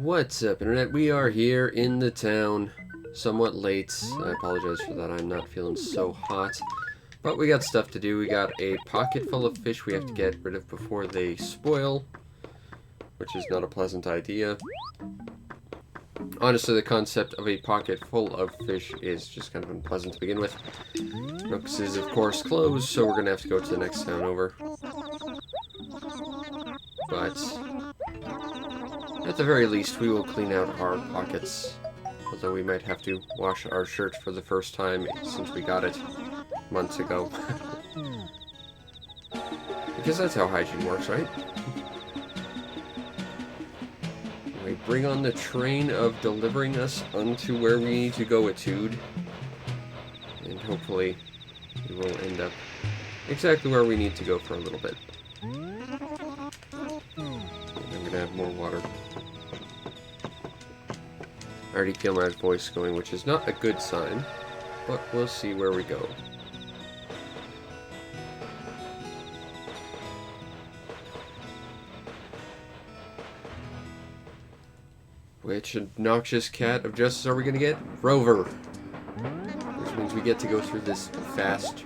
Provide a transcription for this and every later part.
What's up, Internet? We are here in the town, somewhat late. I apologize for that, I'm not feeling so hot. But we got stuff to do. We got a pocket full of fish we have to get rid of before they spoil, which is not a pleasant idea. Honestly, the concept of a pocket full of fish is just kind of unpleasant to begin with. Nooks is, of course, closed, so we're going to have to go to the next town over. But at the very least, we will clean out our pockets. Although we might have to wash our shirt for the first time since we got it months ago. Because that's how hygiene works, right? We bring on the train of delivering us onto where we need to go, Etude. And hopefully we will end up exactly where we need to go for a little bit. And I'm gonna have more water. I already feel my voice going, which is not a good sign, but we'll see where we go. Which obnoxious cat of justice are we gonna get? Rover! Which means we get to go through this faster,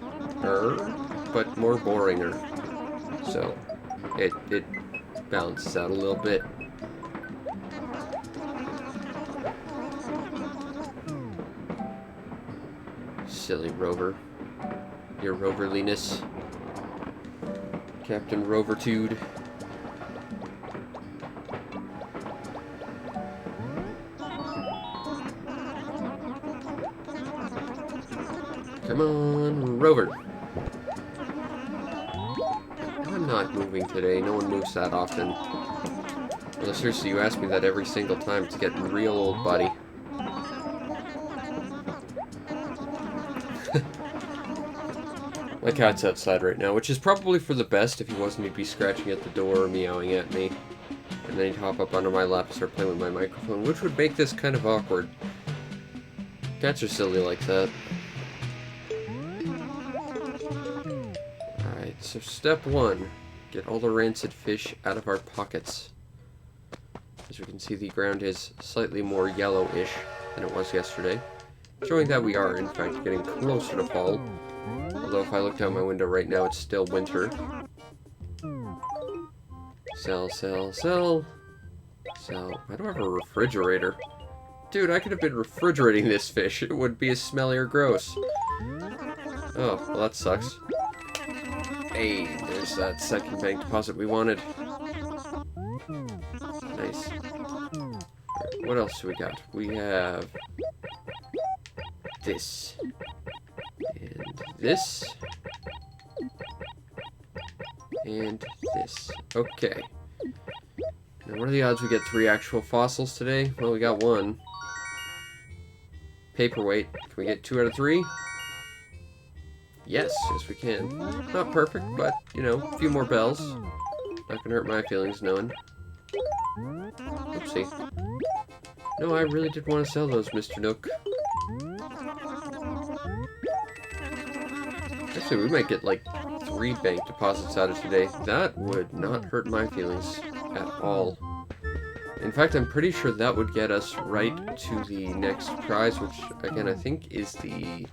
but more boringer. So, it balances out a little bit. Silly Rover. Your roverliness. Captain Rovertude. Come on, Rover. I'm not moving today. No one moves that often. Well, seriously, you ask me that every single time. It's getting real old, buddy. My cat's outside right now, which is probably for the best. If he wasn't, he'd be scratching at the door or meowing at me. And then he'd hop up onto my lap and start playing with my microphone, which would make this kind of awkward. Cats are silly like that. Alright, so step one. Get all the rancid fish out of our pockets. As we can see, the ground is slightly more yellowish than it was yesterday, showing that we are, in fact, getting closer to fall. Although if I look out my window right now, it's still winter. Sell, sell, sell. Sell. I don't have a refrigerator. Dude, I could have been refrigerating this fish. It would be as smelly or gross. Oh, well that sucks. Hey, there's that second bank deposit we wanted. Nice. Right, what else do we got? We have this. And this. And this. Okay. Now, what are the odds we get 3 actual fossils today? Well, we got 1. Paperweight. Can we get 2 out of 3? Yes, yes we can. Not perfect, but, you know, a few more bells. Not gonna hurt my feelings knowing. Oopsie. No, I really did want to sell those, Mr. Nook. Actually, we might get like 3 bank deposits out of today. That would not hurt my feelings at all. In fact, I'm pretty sure that would get us right to the next prize, which, again, I think is the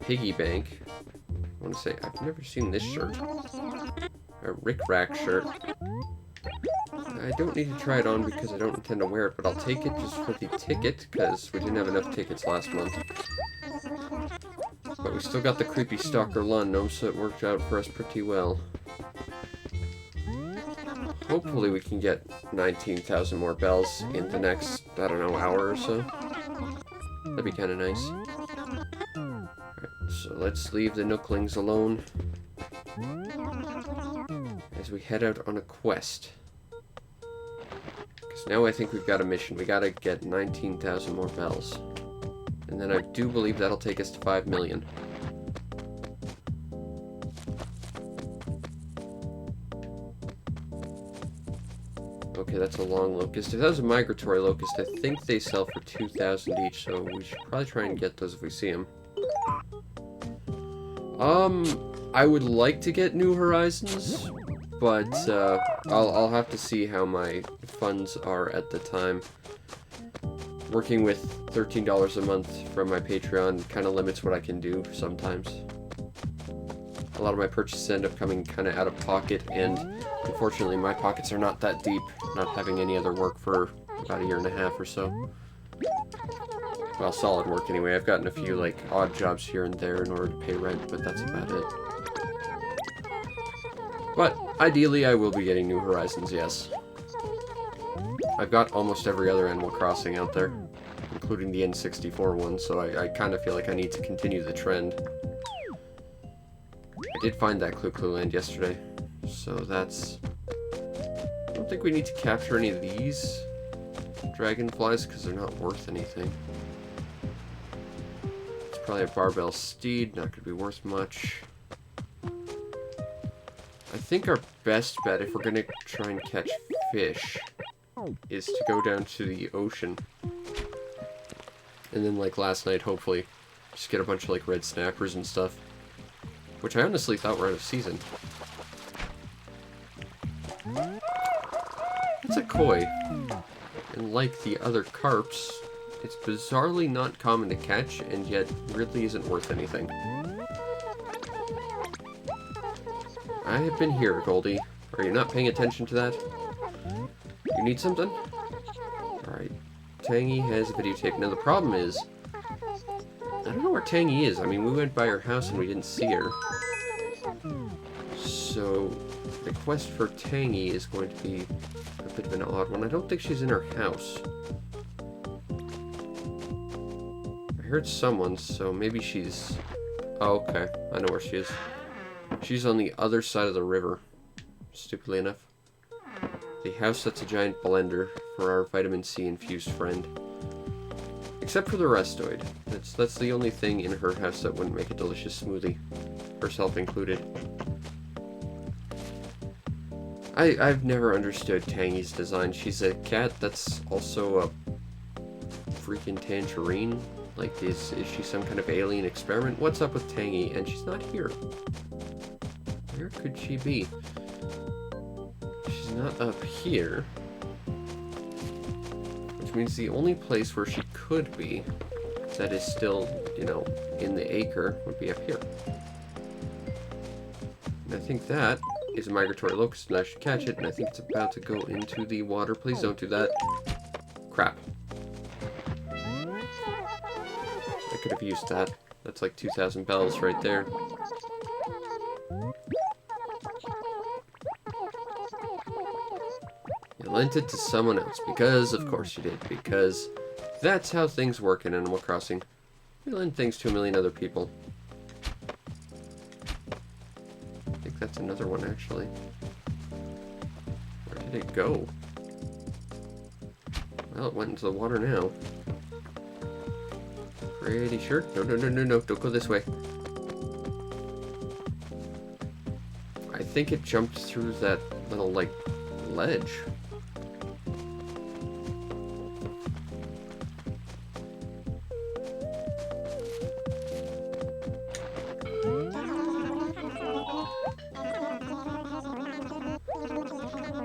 piggy bank. I want to say, I've never seen this shirt. A Rick Rack shirt. I don't need to try it on because I don't intend to wear it, but I'll take it just for the ticket, because we didn't have enough tickets last month. But we still got the creepy stalker Lundum, so it worked out for us pretty well. Hopefully we can get 19,000 more bells in the next, I don't know, hour or so. That'd be kind of nice. Alright, so let's leave the Nooklings alone as we head out on a quest. Because now I think we've got a mission. We gotta get 19,000 more bells. And then I do believe that'll take us to 5 million. Okay, that's a long locust. If that was a migratory locust, I think they sell for 2,000 each, so we should probably try and get those if we see them. I would like to get New Horizons, But I'll have to see how my funds are at the time. Working with $13 a month from my Patreon kind of limits what I can do sometimes. A lot of my purchases end up coming kind of out of pocket, and unfortunately my pockets are not that deep, not having any other work for about a year and a half or so. Well, solid work anyway. I've gotten a few like odd jobs here and there in order to pay rent, but that's about it. But ideally I will be getting New Horizons, yes. I've got almost every other Animal Crossing out there, including the N64 one, so I kind of feel like I need to continue the trend. I did find that Clue Land yesterday, so that's... I don't think we need to capture any of these dragonflies, because they're not worth anything. It's probably a barbell steed, not going to be worth much. I think our best bet, if we're going to try and catch fish, is to go down to the ocean. And then, like last night, hopefully, just get a bunch of, like, red snappers and stuff. Which I honestly thought were out of season. It's a koi. And like the other carps, it's bizarrely not common to catch, and yet really isn't worth anything. I have been here, Goldie. Are you not paying attention to that? You need something? Alright. Tangy has a videotape. Now the problem is, I don't know where Tangy is. I mean, we went by her house and we didn't see her. So, the quest for Tangy is going to be a bit of an odd one. I don't think she's in her house. I heard someone, so maybe she's... Oh, okay. I know where she is. She's on the other side of the river, stupidly enough. The house that's a giant blender for our vitamin C infused friend. Except for the restoid. That's the only thing in her house that wouldn't make a delicious smoothie. Herself included. I've never understood Tangy's design. She's a cat that's also a freaking tangerine. Like, is she some kind of alien experiment? What's up with Tangy? And she's not here. Where could she be? She's not up here. Which means the only place where she could be that is still, you know, in the acre would be up here. And I think that is a migratory locust, and I should catch it, and I think it's about to go into the water. Please don't do that. Crap. I could have used that. That's like 2,000 bells right there. You lent it to someone else, because of course you did, because that's how things work in Animal Crossing. You lend things to a million other people. I think that's another one, actually. Where did it go? Well, it went into the water now. Pretty sure. No, don't go this way. I think it jumped through that little, like, ledge.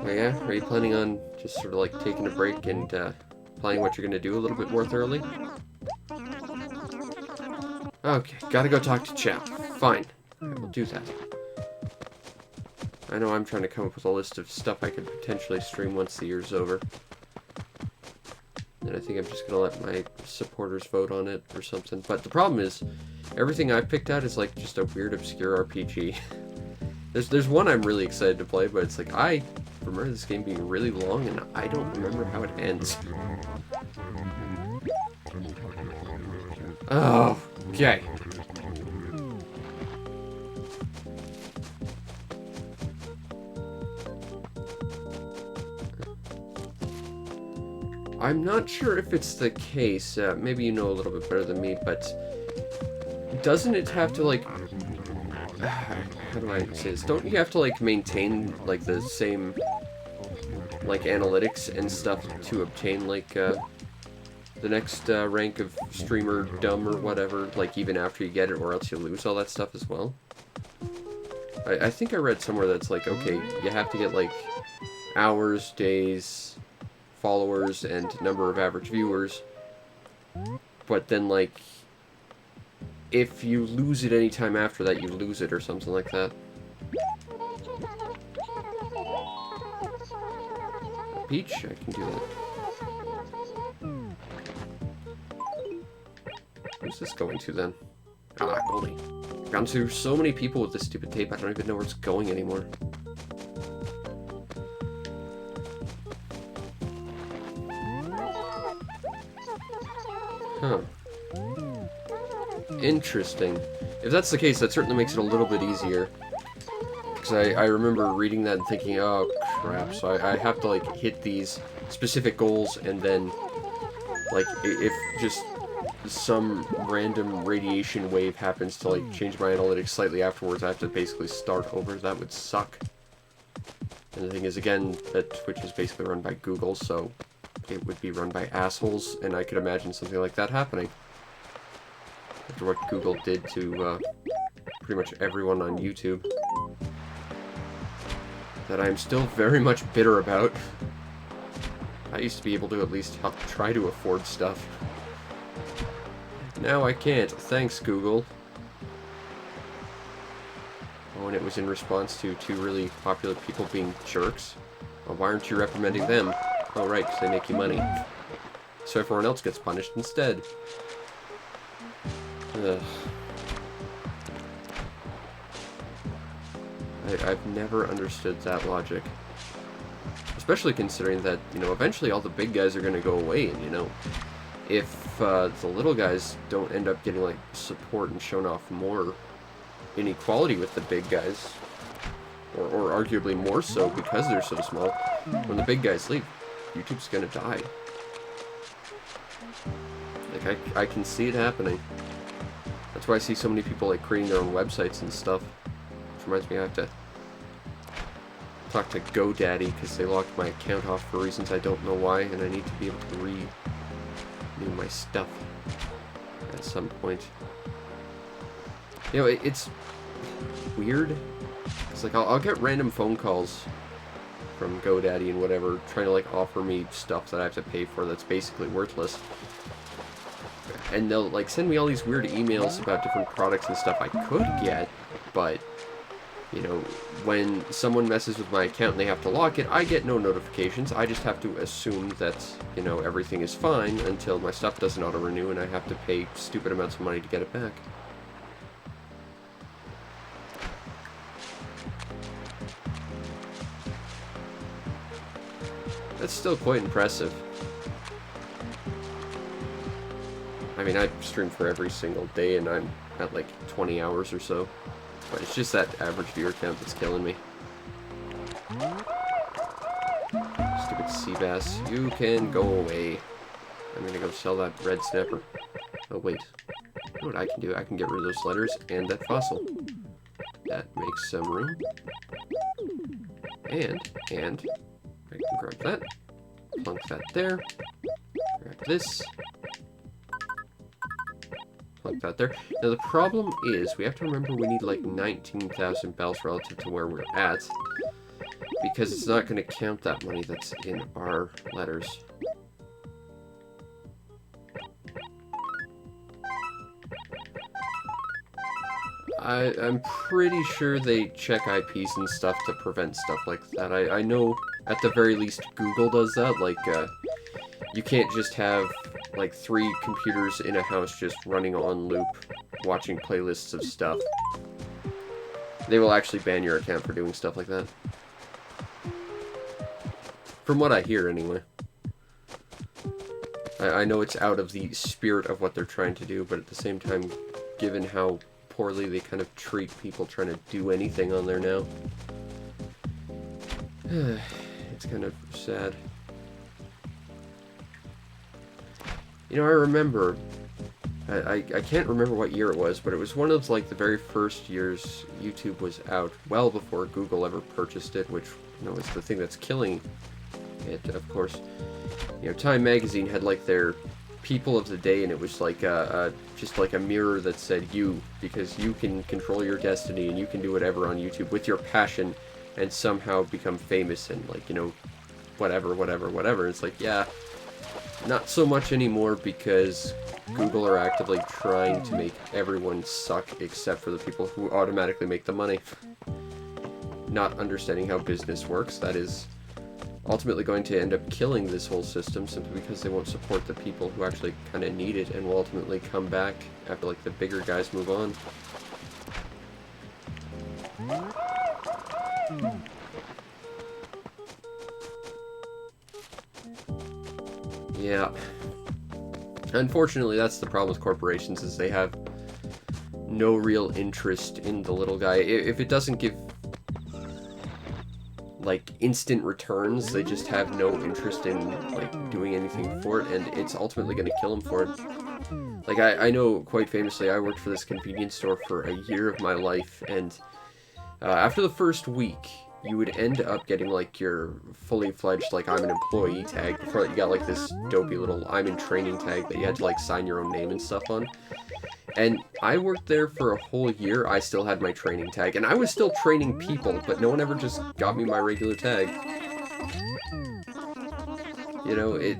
Oh yeah? Are you planning on just sort of like taking a break and planning what you're going to do a little bit more thoroughly? Okay, gotta go talk to Chap. Fine. I will do that. I know I'm trying to come up with a list of stuff I could potentially stream once the year's over. And I think I'm just gonna let my supporters vote on it or something. But the problem is, everything I've picked out is like just a weird, obscure RPG. There's one I'm really excited to play, but it's like, I remember this game being really long, and I don't remember how it ends. Oh, okay. I'm not sure if it's the case, maybe you know a little bit better than me, but doesn't it have to, like, how do I say this? Don't you have to, like, maintain, like, the same, like, analytics and stuff to obtain, like, the next rank of streamer dumb or whatever, like, even after you get it, or else you lose all that stuff as well? I think I read somewhere that's like, okay, you have to get, like, hours, days, followers, and number of average viewers. But then, like, if you lose it any time after that, you lose it or something like that. Peach? I can do that. Where's this going to, then? Ah, Goldie. I've gone through so many people with this stupid tape, I don't even know where it's going anymore. Huh. Interesting. If that's the case, that certainly makes it a little bit easier. Because I remember reading that and thinking, oh crap, so I have to, like, hit these specific goals, and then, like, if just some random radiation wave happens to, like, change my analytics slightly afterwards, I have to basically start over. That would suck. And the thing is, again, that Twitch is basically run by Google, so it would be run by assholes, and I could imagine something like that happening. After what Google did to pretty much everyone on YouTube. That I'm still very much bitter about. I used to be able to at least try to afford stuff. Now I can't. Thanks, Google. Oh, and it was in response to two really popular people being jerks. Well, why aren't you reprimanding them? Oh, right, because they make you money. So everyone else gets punished instead. Ugh. I've never understood that logic. Especially considering that, you know, eventually all the big guys are going to go away, and, you know, if the little guys don't end up getting, like, support and shown off more inequality with the big guys, or arguably more so because they're so small, when the big guys leave, YouTube's going to die. Like, I can see it happening. That's why I see so many people, like, creating their own websites and stuff. Which reminds me, I have to talk to GoDaddy because they locked my account off for reasons I don't know why, and I need to be able to renew my stuff at some point. You know, it's weird. It's like I'll get random phone calls from GoDaddy and whatever, trying to, like, offer me stuff that I have to pay for that's basically worthless. And they'll, like, send me all these weird emails about different products and stuff I could get, but, you know, when someone messes with my account and they have to lock it, I get no notifications. I just have to assume that, you know, everything is fine until my stuff doesn't auto-renew and I have to pay stupid amounts of money to get it back. That's still quite impressive. I mean, I stream for every single day, and I'm at, like, 20 hours or so. But it's just that average viewer count that's killing me. Stupid sea bass. You can go away. I'm gonna go sell that red snapper. Oh, wait. You know what I can do? I can get rid of those letters and that fossil. That makes some room. And I can grab that. Plunk that there. Grab this. Plunk that there. Now the problem is, we have to remember we need like 19,000 bells relative to where we're at, because it's not going to count that money that's in our letters. I'm pretty sure they check IPs and stuff to prevent stuff like that. I know at the very least Google does that. Like, you can't just have like 3 computers in a house just running on loop, watching playlists of stuff. They will actually ban your account for doing stuff like that. From what I hear, anyway. I know it's out of the spirit of what they're trying to do, but at the same time, given how poorly they kind of treat people trying to do anything on there now, it's kind of sad. You know, I remember, I can't remember what year it was, but it was one of, like, the very first years YouTube was out, well before Google ever purchased it, which, you know, is the thing that's killing it, of course. You know, Time Magazine had, like, their people of the day, and it was like just like a mirror that said you, because you can control your destiny and you can do whatever on YouTube with your passion and somehow become famous and, like, you know, whatever. It's like, yeah, not so much anymore, because Google are actively trying to make everyone suck except for the people who automatically make the money. Not understanding how business works, that is ultimately going to end up killing this whole system, simply because they won't support the people who actually kind of need it, and will ultimately come back after, like, the bigger guys move on. Yeah. Unfortunately, that's the problem with corporations, is they have no real interest in the little guy. If it doesn't give, like, instant returns, they just have no interest in, like, doing anything for it, and it's ultimately going to kill them for it. Like, I know, quite famously, I worked for this convenience store for a year of my life, and after the first week, you would end up getting, like, your fully fledged, like, I'm an employee tag. Before that, you got, like, this dopey little I'm in training tag that you had to, like, sign your own name and stuff on. And I worked there for a whole year. I still had my training tag, and I was still training people, but no one ever just got me my regular tag. You know, it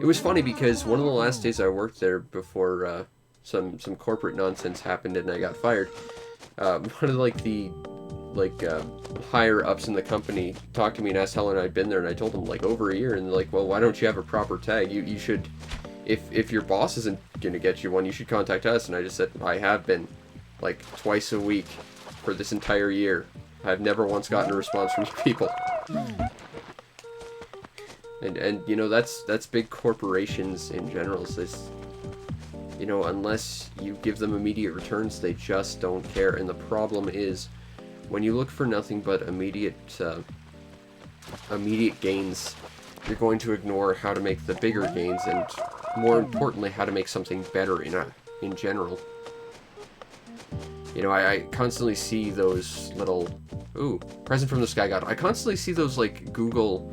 was funny, because one of the last days I worked there before some corporate nonsense happened and I got fired, one of, like, the higher ups in the company talked to me and asked how long I'd been there, and I told them, like, over a year, and they're like, well, why don't you have a proper tag? You should, if your boss isn't gonna get you one, you should contact us. And I just said, I have been, like, twice a week for this entire year. I've never once gotten a response from you people. And you know, that's big corporations in general. Is this, you know, unless you give them immediate returns, they just don't care. And the problem is, when you look for nothing but immediate gains, you're going to ignore how to make the bigger gains, and more importantly, how to make something better in general. You know, I constantly see those little, ooh, present from the sky god. I constantly see those, like, Google,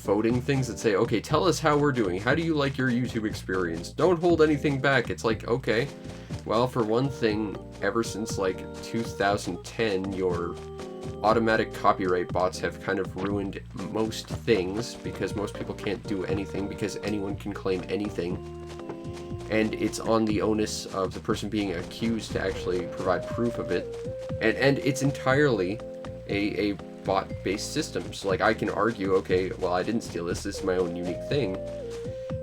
voting things that say, okay, tell us how we're doing. How do you like your YouTube experience? Don't hold anything back. It's like, okay, well, for one thing, ever since, like, 2010, your automatic copyright bots have kind of ruined most things, because most people can't do anything, because anyone can claim anything. And it's on the onus of the person being accused to actually provide proof of it. And it's entirely a bot-based system. So, like, I can argue, okay, well, I didn't steal this is my own unique thing.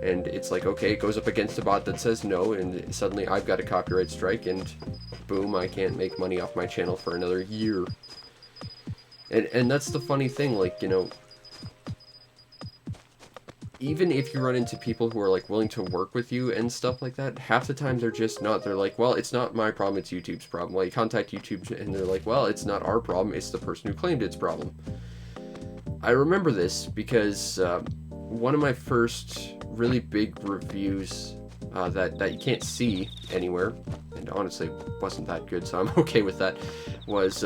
And it's like, okay, it goes up against a bot that says no, and suddenly I've got a copyright strike, and boom, I can't make money off my channel for another year. And that's the funny thing, like, you know, even if you run into people who are, like, willing to work with you and stuff like that, half the time they're just not. They're like, well, it's not my problem, it's YouTube's problem. Well, you contact YouTube, and they're like, well, it's not our problem, it's the person who claimed it's problem. I remember this because one of my first really big reviews that you can't see anywhere, and honestly wasn't that good, so I'm okay with that, was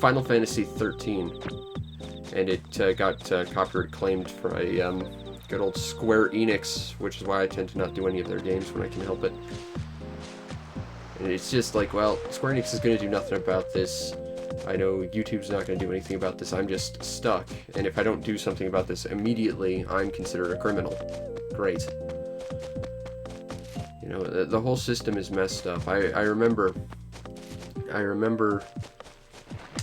Final Fantasy 13, and it got copyright claimed for a good old Square Enix, which is why I tend to not do any of their games when I can help it. And it's just like, well, Square Enix is going to do nothing about this. I know YouTube's not going to do anything about this. I'm just stuck. And if I don't do something about this immediately, I'm considered a criminal. Great. You know, the whole system is messed up. I remember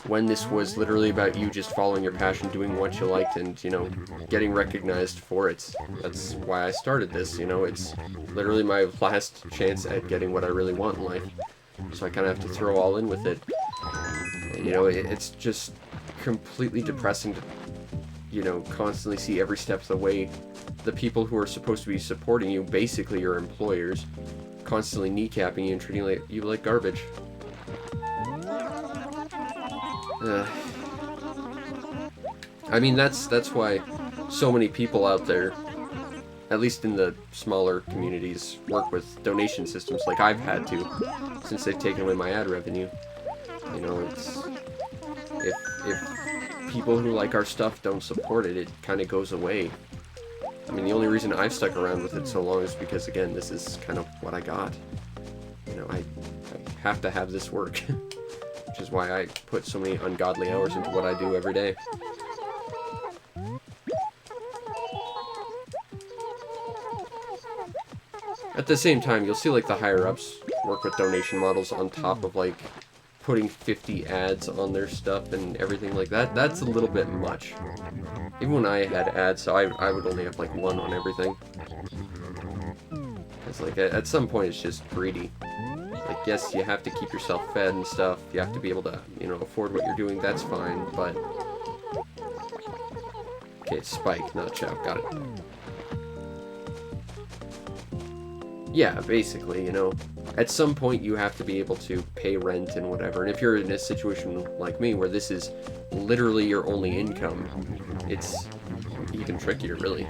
when this was literally about you just following your passion, doing what you liked, and, you know, getting recognized for it. That's why I started this, you know, it's literally my last chance at getting what I really want in life. So I kind of have to throw all in with it. And, you know, it's just completely depressing to, you know, constantly see every step of the way the people who are supposed to be supporting you, basically your employers, constantly kneecapping you and treating you like garbage. I mean, that's why so many people out there, at least in the smaller communities, work with donation systems like I've had to, since they've taken away my ad revenue. You know, it's if people who like our stuff don't support it, it kind of goes away. I mean, the only reason I've stuck around with it so long is because, again, this is kind of what I got. You know, I have to have this work. Which is why I put so many ungodly hours into what I do every day. At the same time, you'll see, like, the higher-ups work with donation models on top of, like, putting 50 ads on their stuff and everything like that. That's a little bit much. Even when I had ads, so I would only have, like, one on everything. It's like, at some point, it's just greedy. Like, yes, you have to keep yourself fed and stuff. You have to be able to, you know, afford what you're doing. That's fine, but... Okay, Spike, not Chow. Got it. Yeah, basically, you know, at some point you have to be able to pay rent and whatever. And if you're in a situation like me where this is literally your only income, it's even trickier, really.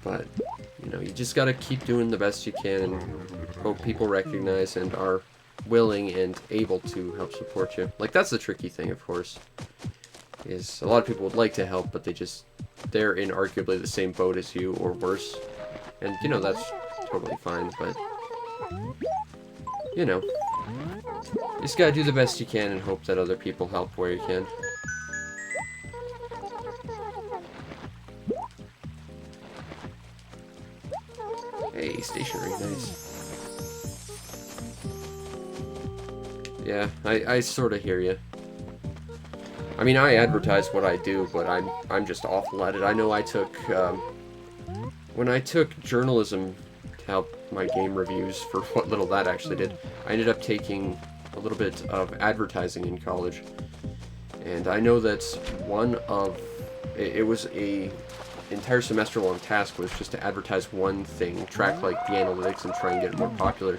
But, you know, you just gotta keep doing the best you can and hope people recognize and are willing and able to help support you. Like, that's the tricky thing, of course, is a lot of people would like to help, but they're in arguably the same boat as you, or worse. And, you know, that's totally fine, but, you know, you just gotta do the best you can and hope that other people help where you can. Hey, stationery, nice. Yeah, I sort of hear you. I mean, I advertise what I do, but I'm just awful at it. I know I took, when I took journalism to help my game reviews, for what little that actually did, I ended up taking a little bit of advertising in college. And I know that it was a entire semester long task was just to advertise one thing, track like the analytics and try and get it more popular.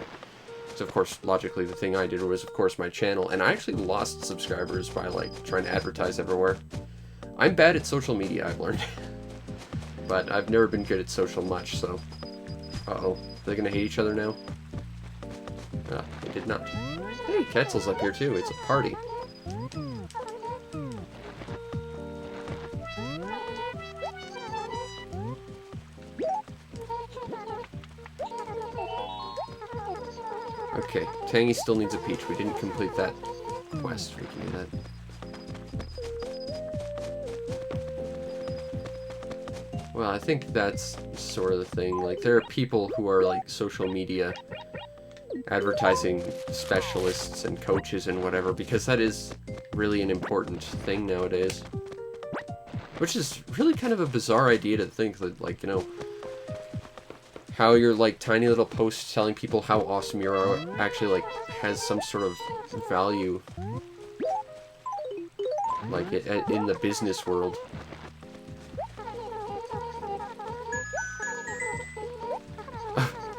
So of course, logically, the thing I did was, of course, my channel, and I actually lost subscribers by, like, trying to advertise everywhere. I'm bad at social media, I've learned. But I've never been good at social much, so... Uh-oh. Are they gonna hate each other now? Ah, they did not. Hey, Ketzel's up here, too. It's a party. Okay, Tangy still needs a peach. We didn't complete that quest. We can do that. Well, I think that's sort of the thing. Like, there are people who are, like, social media advertising specialists and coaches and whatever, because that is really an important thing nowadays. Which is really kind of a bizarre idea to think that, like, you know, how your, like, tiny little post telling people how awesome you are actually, like, has some sort of value, like, in the business world.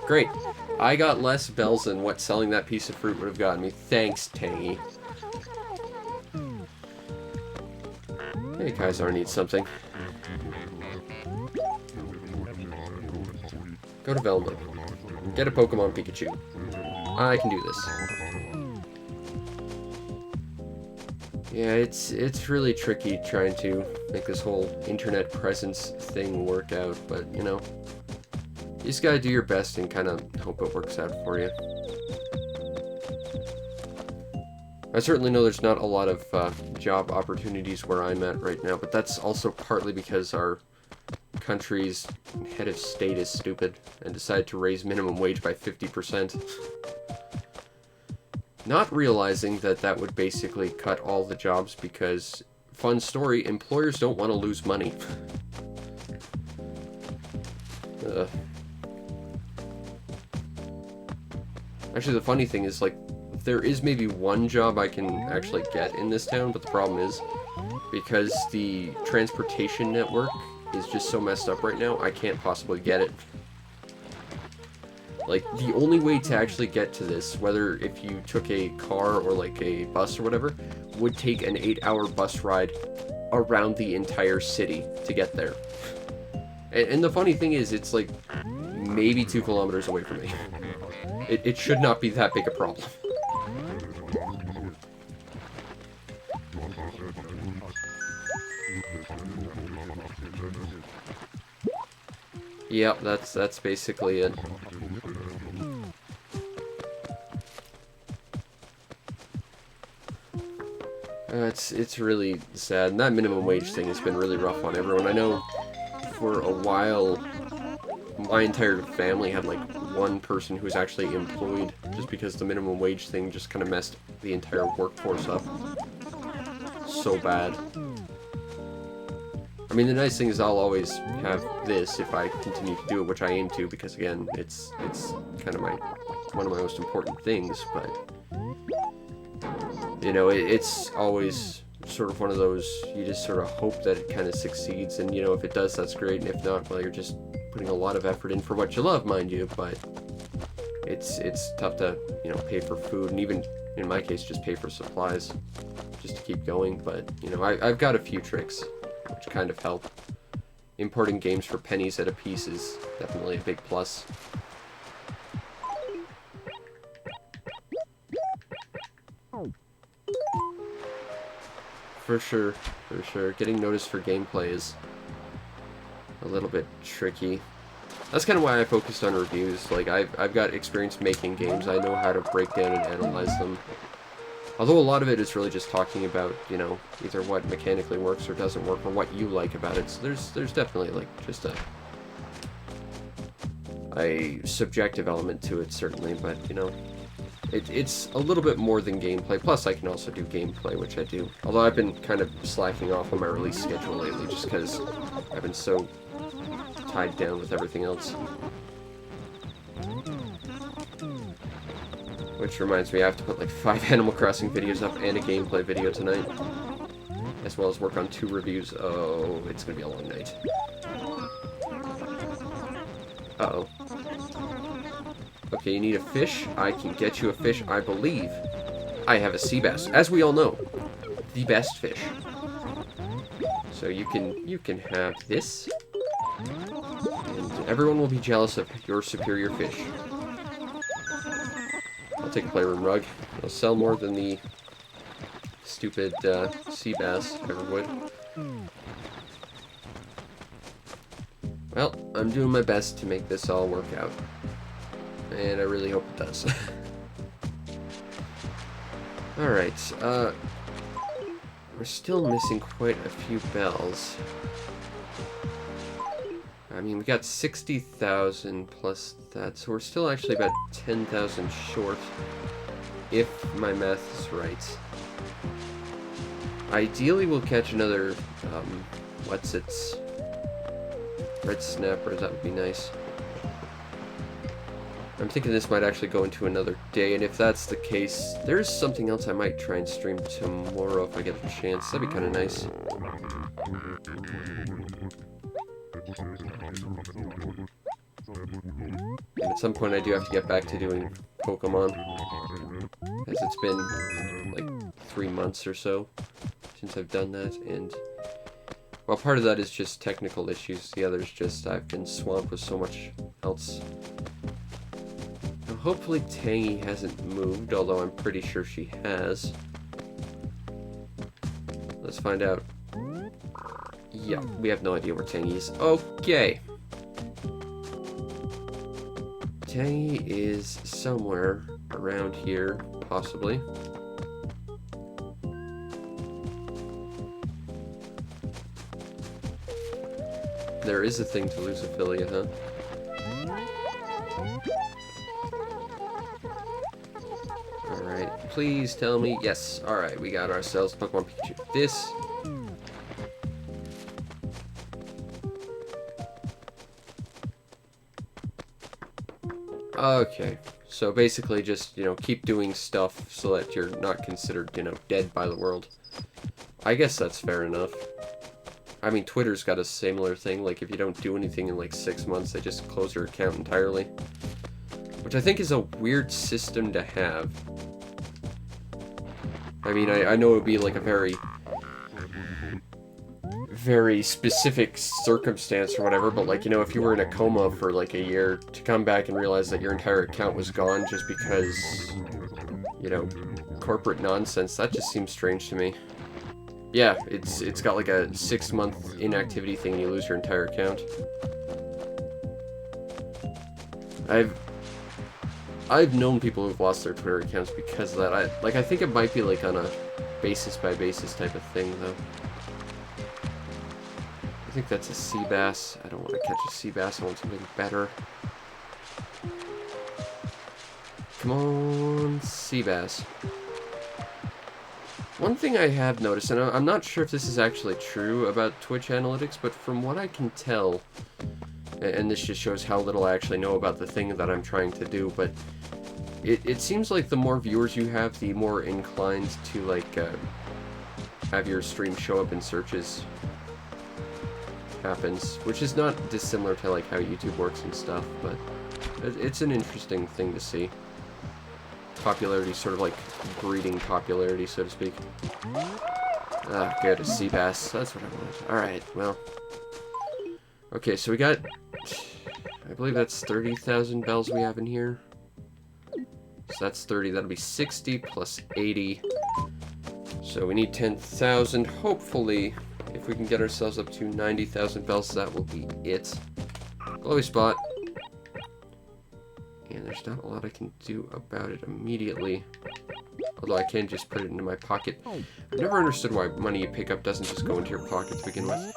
Great. I got less bells than what selling that piece of fruit would have gotten me. Thanks, Tangy. Hey, Kaisar needs something. Go to Velma. Get a Pokemon Pikachu. I can do this. Yeah, it's really tricky trying to make this whole internet presence thing work out, but, you know, you just gotta do your best and kind of hope it works out for you. I certainly know there's not a lot of job opportunities where I'm at right now, but that's also partly because our country's head of state is stupid and decided to raise minimum wage by 50%. Not realizing that that would basically cut all the jobs because, fun story, employers don't want to lose money. Actually, the funny thing is, like, there is maybe one job I can actually get in this town, but the problem is, because the transportation network is just so messed up right now, I can't possibly get it. Like, the only way to actually get to this, whether if you took a car or, like, a bus or whatever, would take an 8-hour bus ride around the entire city to get there. And the funny thing is, it's, like, maybe 2 kilometers away from me. It should not be that big a problem. Yep, that's basically it. It's really sad, and that minimum wage thing has been really rough on everyone. I know for a while, my entire family had like one person who was actually employed, just because the minimum wage thing just kind of messed the entire workforce up so bad. I mean, the nice thing is I'll always have this if I continue to do it, which I aim to, because again, it's kind of one of my most important things, but you know, it's always sort of one of those, you just sort of hope that it kind of succeeds, and you know, if it does, that's great, and if not, well, you're just putting a lot of effort in for what you love, mind you, but it's tough to, you know, pay for food, and even in my case, just pay for supplies, just to keep going. But you know, I've got a few tricks which kind of help. Importing games for pennies at a piece is definitely a big plus. For sure, for sure. Getting noticed for gameplay is a little bit tricky. That's kind of why I focused on reviews. Like, I've got experience making games. I know how to break down and analyze them. Although a lot of it is really just talking about, you know, either what mechanically works or doesn't work, or what you like about it. So there's definitely, like, just a subjective element to it, certainly. But, you know, it's a little bit more than gameplay. Plus, I can also do gameplay, which I do. Although I've been kind of slacking off on my release schedule lately, just because I've been so tied down with everything else. Which reminds me, I have to put like 5 Animal Crossing videos up and a gameplay video tonight, as well as work on 2 reviews. Oh, it's gonna be a long night. Uh-oh. Okay, you need a fish. I can get you a fish, I believe. I have a sea bass, as we all know, the best fish. So you can have this, and everyone will be jealous of your superior fish. I'll take a playroom rug. It'll sell more than the stupid sea bass ever would. Well, I'm doing my best to make this all work out. And I really hope it does. Alright, we're still missing quite a few bells. I mean, we got 60,000 plus that, so we're still actually about 10,000 short, if my math is right. Ideally, we'll catch another, red snapper. That would be nice. I'm thinking this might actually go into another day, and if that's the case, there's something else I might try and stream tomorrow if I get a chance. That'd be kind of nice. And at some point I do have to get back to doing Pokemon, as it's been like 3 months or so since I've done that, and well, part of that is just technical issues, the other is just I've been swamped with so much else. Now, hopefully Tangy hasn't moved, although I'm pretty sure she has. Let's find out. Yeah, we have no idea where Tangy is. Okay. Tangy is somewhere around here, possibly. There is a thing to lose affiliate, huh? Alright, please tell me. Yes, alright, we got ourselves Pokemon Pikachu. This. Okay, so basically just, you know, keep doing stuff so that you're not considered, you know, dead by the world. I guess that's fair enough. I mean, Twitter's got a similar thing, like if you don't do anything in like 6 months, they just close your account entirely. Which I think is a weird system to have. I mean, I know it would be like a very specific circumstance or whatever, but like, you know, if you were in a coma for like a year, to come back and realize that your entire account was gone just because, you know, corporate nonsense, that just seems strange to me. Yeah, it's got like a 6-month inactivity thing and you lose your entire account. I've known people who've lost their Twitter accounts because of that. I think it might be like on a basis by basis type of thing though. I think that's a sea bass. I don't want to catch a sea bass. I want something better. Come on, sea bass. One thing I have noticed, and I'm not sure if this is actually true about Twitch analytics, but from what I can tell, and this just shows how little I actually know about the thing that I'm trying to do, but it seems like the more viewers you have, the more inclined to, like, have your stream show up in searches happens, which is not dissimilar to, like, how YouTube works and stuff, but it's an interesting thing to see. Popularity, sort of like breeding popularity, so to speak. Ah, good, a sea bass. That's what I wanted. Alright, well. Okay, so we got, I believe that's 30,000 bells we have in here. So that's 30, that'll be 60 plus 80. So we need 10,000. Hopefully, if we can get ourselves up to 90,000 bells, that will be it. Glowy spot. And there's not a lot I can do about it immediately. Although I can just put it into my pocket. I've never understood why money you pick up doesn't just go into your pocket to begin with.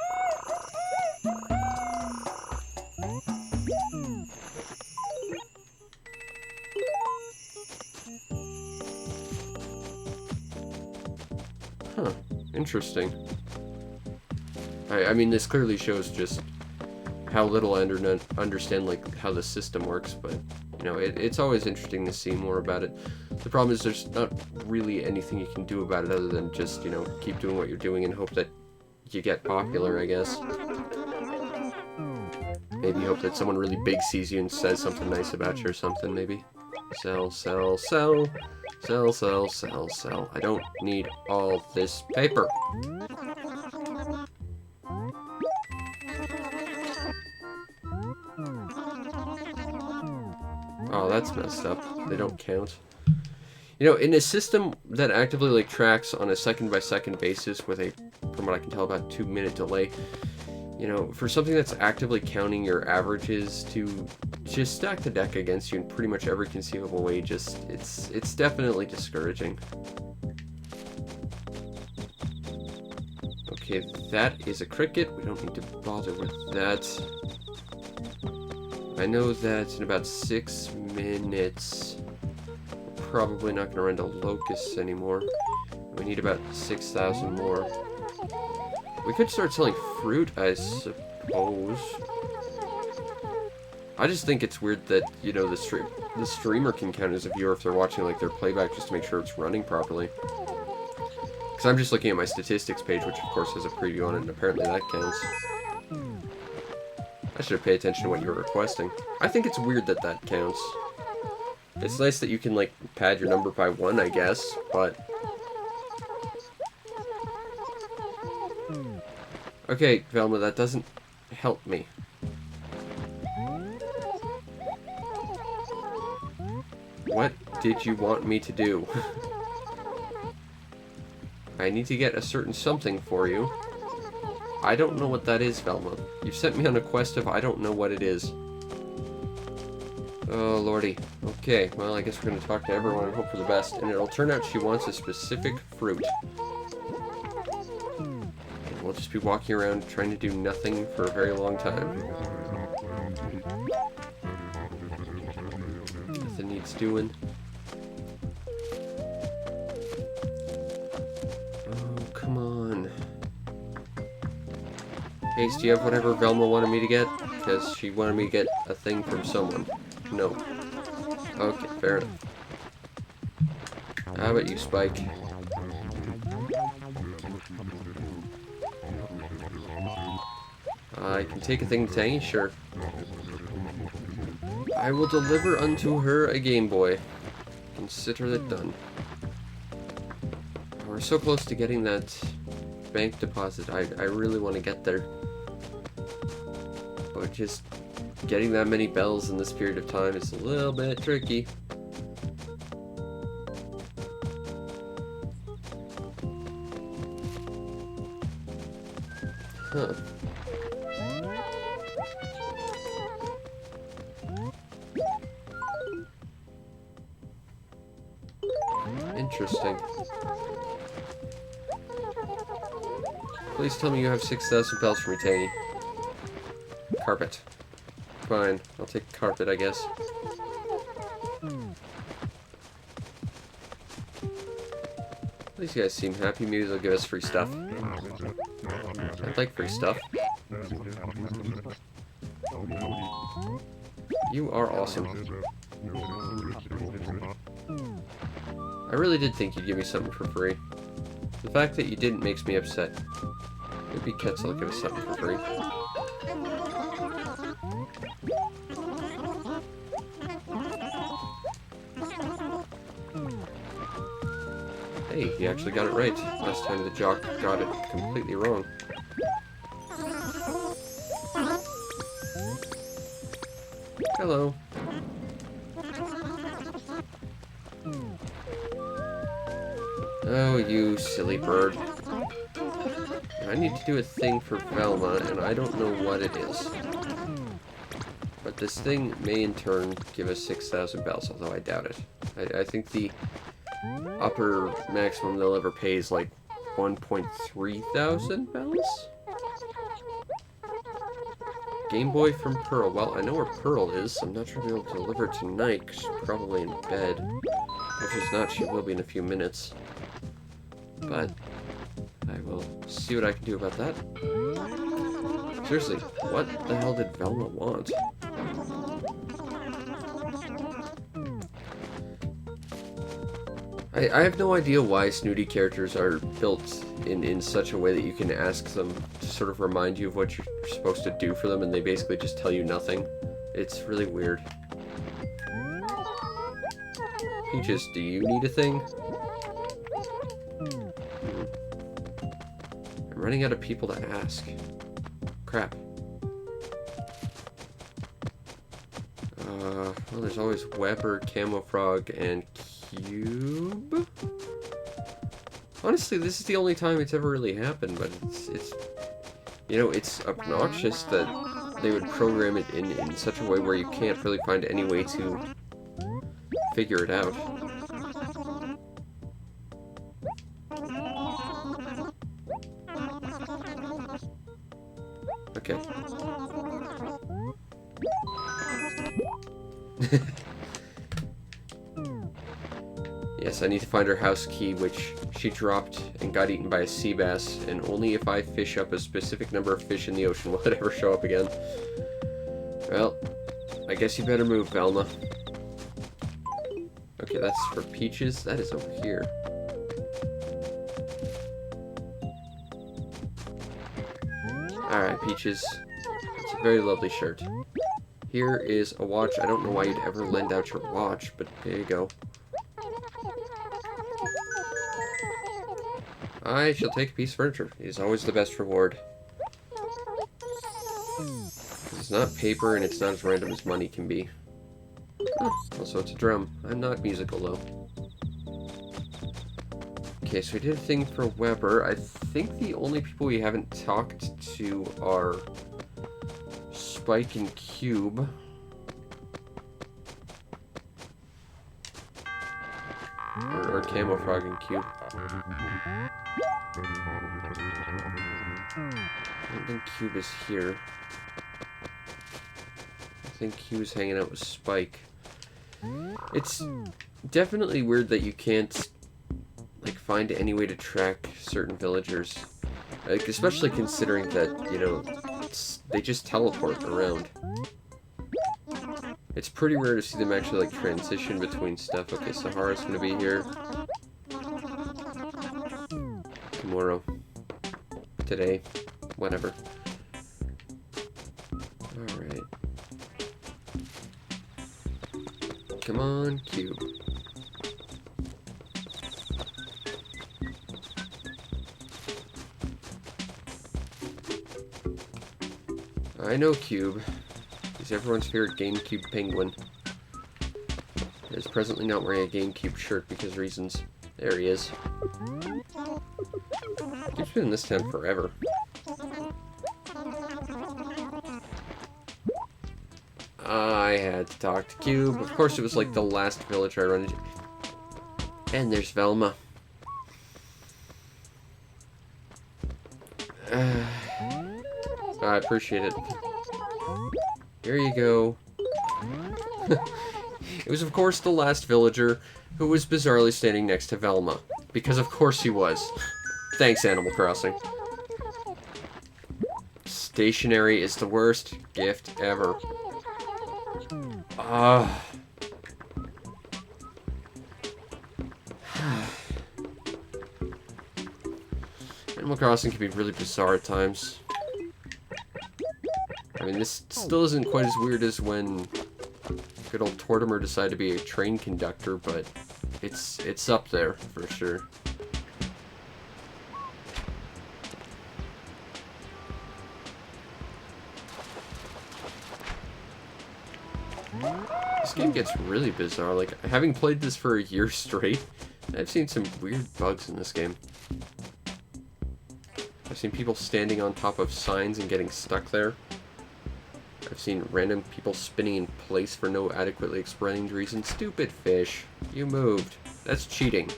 Huh. Interesting. I mean, this clearly shows just how little I understand, like, how the system works, but, you know, it's always interesting to see more about it. The problem is there's not really anything you can do about it other than just, you know, keep doing what you're doing and hope that you get popular, I guess. Maybe hope that someone really big sees you and says something nice about you or something, maybe. Sell, sell, sell. Sell, sell, sell, sell. I don't need all this paper. Oh, that's messed up. They don't count. You know, in a system that actively, like, tracks on a second-by-second basis with a, from what I can tell, about 2-minute delay, you know, for something that's actively counting your averages to just stack the deck against you in pretty much every conceivable way, just, it's definitely discouraging. Okay, that is a cricket. We don't need to bother with that. I know that in about 6 minutes, we're probably not going to run to locusts anymore. We need about 6,000 more. We could start selling fruit, I suppose. I just think it's weird that, you know, the streamer can count as a viewer if they're watching, like, their playback just to make sure it's running properly. Because I'm just looking at my statistics page, which of course has a preview on it, and apparently that counts. I should pay attention to what you're requesting. I think it's weird that that counts. It's nice that you can, like, pad your number by 1, I guess, but... Okay, Velma, that doesn't help me. What did you want me to do? I need to get a certain something for you. I don't know what that is, Velma. You've sent me on a quest of I don't know what it is. Oh, lordy. Okay, well, I guess we're going to talk to everyone and hope for the best. And it'll turn out she wants a specific fruit. And we'll just be walking around trying to do nothing for a very long time. Nothing needs doing. Oh, come on. Ace, do you have whatever Velma wanted me to get? Because she wanted me to get a thing from someone. No. Okay, fair enough. How about you, Spike? I can take a thing to Tangy? Sure. I will deliver unto her a Game Boy. Consider it done. We're so close to getting that bank deposit. I really want to get there. But just getting that many bells in this period of time is a little bit tricky. Huh. Interesting. Please tell me you have 6,000 bells for me, Tangy. Carpet. Fine. I'll take carpet, I guess. These guys seem happy. Maybe they'll give us free stuff. I'd like free stuff. You are awesome. I really did think you'd give me something for free. The fact that you didn't makes me upset. Maybe Ketzel will give us something for free. Hey, he actually got it right. Last time the jock got it completely wrong. Hello. Oh, you silly bird. I need to do a thing for Velma, and I don't know what it is. But this thing may in turn give us 6,000 bells, although I doubt it. I think the upper maximum they'll ever pay is like 1.3 thousand bells? Game Boy from Pearl. Well, I know where Pearl is. I'm not sure I'll be able to deliver it tonight, because she's probably in bed. If she's not, she will be in a few minutes. But I will see what I can do about that. Seriously, what the hell did Velma want? I have no idea why snooty characters are built in such a way that you can ask them to sort of remind you of what you're supposed to do for them, and they basically just tell you nothing. It's really weird. Peaches, do you need a thing? I'm running out of people to ask. Crap. Well, there's always Weber, Camofrog, and Cube? Honestly, this is the only time it's ever really happened, but it's you know, it's obnoxious that they would program it in such a way where you can't really find any way to figure it out. Okay. Yes, I need to find her house key, which she dropped and got eaten by a sea bass, and only if I fish up a specific number of fish in the ocean will it ever show up again. Well, I guess you better move, Velma. Okay, that's for Peaches. That is over here. Alright, Peaches. It's a very lovely shirt. Here is a watch. I don't know why you'd ever lend out your watch, but there you go. I shall take a piece of furniture. It is always the best reward. It's not paper, and it's not as random as money can be. Oh, also, it's a drum. I'm not musical, though. Okay, so we did a thing for Weber. I think the only people we haven't talked to are Spike and Cube. Or Camofrog and Cube. I don't think Cube is here. I think Cube is hanging out with Spike. It's definitely weird that you can't, like, find any way to track certain villagers. Like, especially considering that, you know, they just teleport around. It's pretty rare to see them actually, like, transition between stuff. Okay, Sahara's gonna be here. Tomorrow. Today. Whatever. Alright. Come on, Cube. I know Cube. He's everyone's favorite GameCube penguin. He is presently not wearing a GameCube shirt because reasons. There he is. He's been in this town forever. I had to talk to Cube. Of course, it was like the last village I run into. And there's Velma. I appreciate it. Here you go. It was, of course, the last villager who was bizarrely standing next to Velma. Because of course he was. Thanks, Animal Crossing. Stationery is the worst gift ever. Animal Crossing can be really bizarre at times. I mean, this still isn't quite as weird as when good old Tortimer decided to be a train conductor, but it's up there for sure. This game gets really bizarre. Like, having played this for a year straight, I've seen some weird bugs in this game. I've seen people standing on top of signs and getting stuck there. I've seen random people spinning in place for no adequately explained reason. Stupid fish. You moved. That's cheating.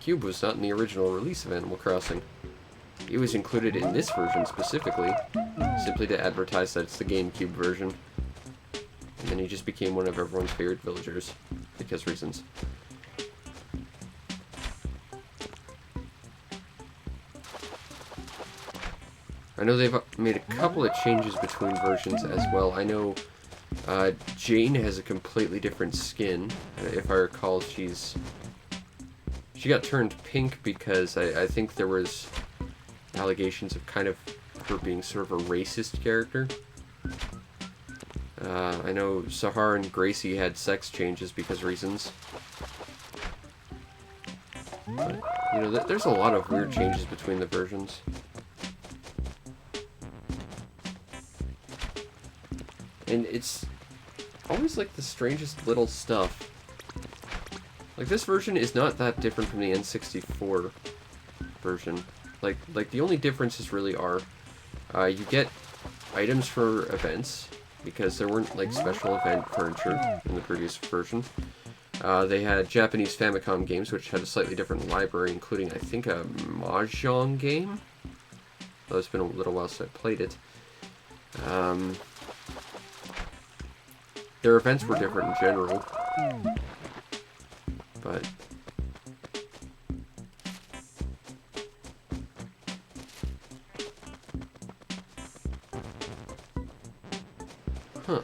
Cube was not in the original release of Animal Crossing. It was included in this version specifically, simply to advertise that it's the GameCube version. And then he just became one of everyone's favorite villagers, because reasons. I know they've made a couple of changes between versions as well. I know Jane has a completely different skin. If I recall, she got turned pink because I think there was allegations of kind of her being sort of a racist character. I know Sahar and Gracie had sex changes because reasons. But, you know, there's a lot of weird changes between the versions. And it's always like the strangest little stuff. Like, this version is not that different from the N64 version. Like the only differences really are, you get items for events, because there weren't, like, special event furniture in the previous version. They had Japanese Famicom games, which had a slightly different library, including, I think, a Mahjong game? Though it's been a little while since I played it. Their events were different in general. But huh.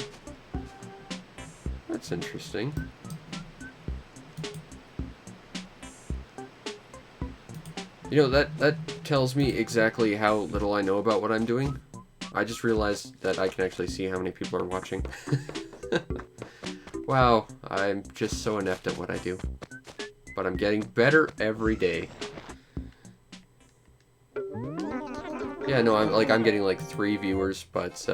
That's interesting. You know, that tells me exactly how little I know about what I'm doing. I just realized that I can actually see how many people are watching. Wow, I'm just so inept at what I do. But I'm getting better every day. Yeah, no, I'm getting like 3 viewers, but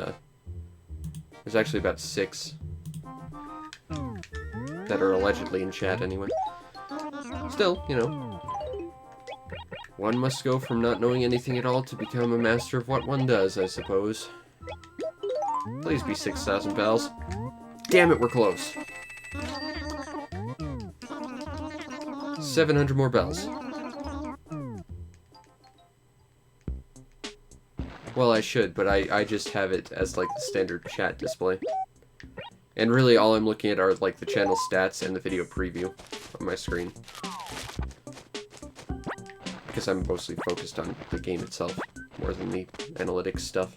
there's actually about 6 that are allegedly in chat anyway. Still, you know, one must go from not knowing anything at all to become a master of what one does, I suppose. Please be 6,000 bells. Damn it, we're close. 700 more bells. Well, I should, but I just have it as, like, the standard chat display. And really, all I'm looking at are, like, the channel stats and the video preview on my screen. Because I'm mostly focused on the game itself, more than the analytics stuff.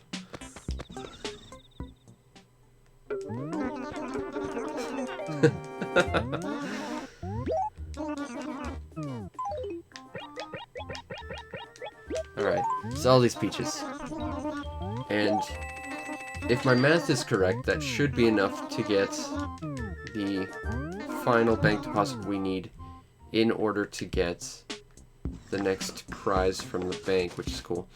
Alright, so all these peaches. And if my math is correct, that should be enough to get the final bank deposit we need in order to get the next prize from the bank, which is cool.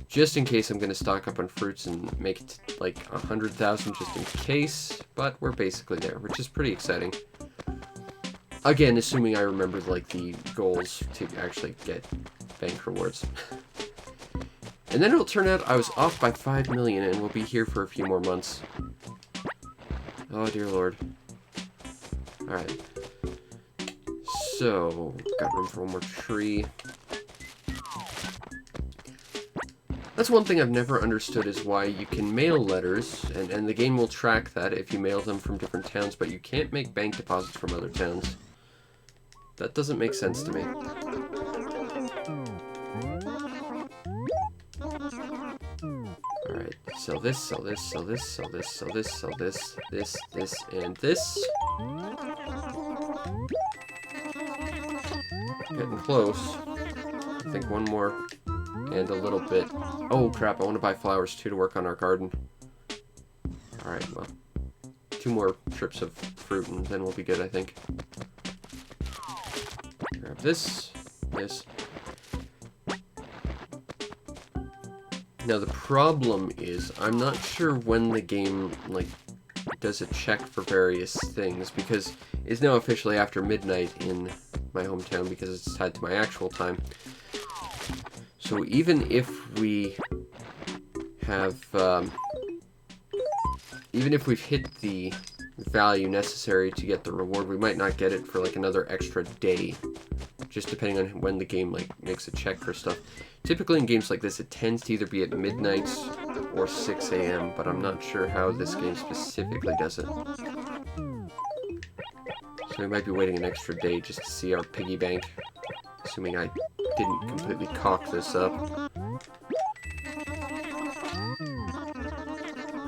Just in case, I'm going to stock up on fruits and make it like 100,000 just in case, but we're basically there, which is pretty exciting. Again, assuming I remember, like, the goals to actually get bank rewards. And then it'll turn out I was off by 5 million and we'll be here for a few more months. Oh, dear Lord. Alright. So, got room for one more tree. That's one thing I've never understood is why you can mail letters, and the game will track that if you mail them from different towns, but you can't make bank deposits from other towns. That doesn't make sense to me. Alright, sell this, sell this, sell this, sell this, sell this, sell this, this, and this. Getting close. I think one more and a little bit. Oh crap, I want to buy flowers too to work on our garden. Alright, well, 2 more trips of fruit and then we'll be good, I think. Grab this, this. Now the problem is, I'm not sure when the game, like, does a check for various things, because it's now officially after midnight in my hometown because it's tied to my actual time. So even if we have, even if we've hit the value necessary to get the reward, we might not get it for like another extra day, just depending on when the game like makes a check for stuff. Typically in games like this, it tends to either be at midnight or 6 a.m., but I'm not sure how this game specifically does it. So we might be waiting an extra day just to see our piggy bank, assuming I didn't completely cock this up.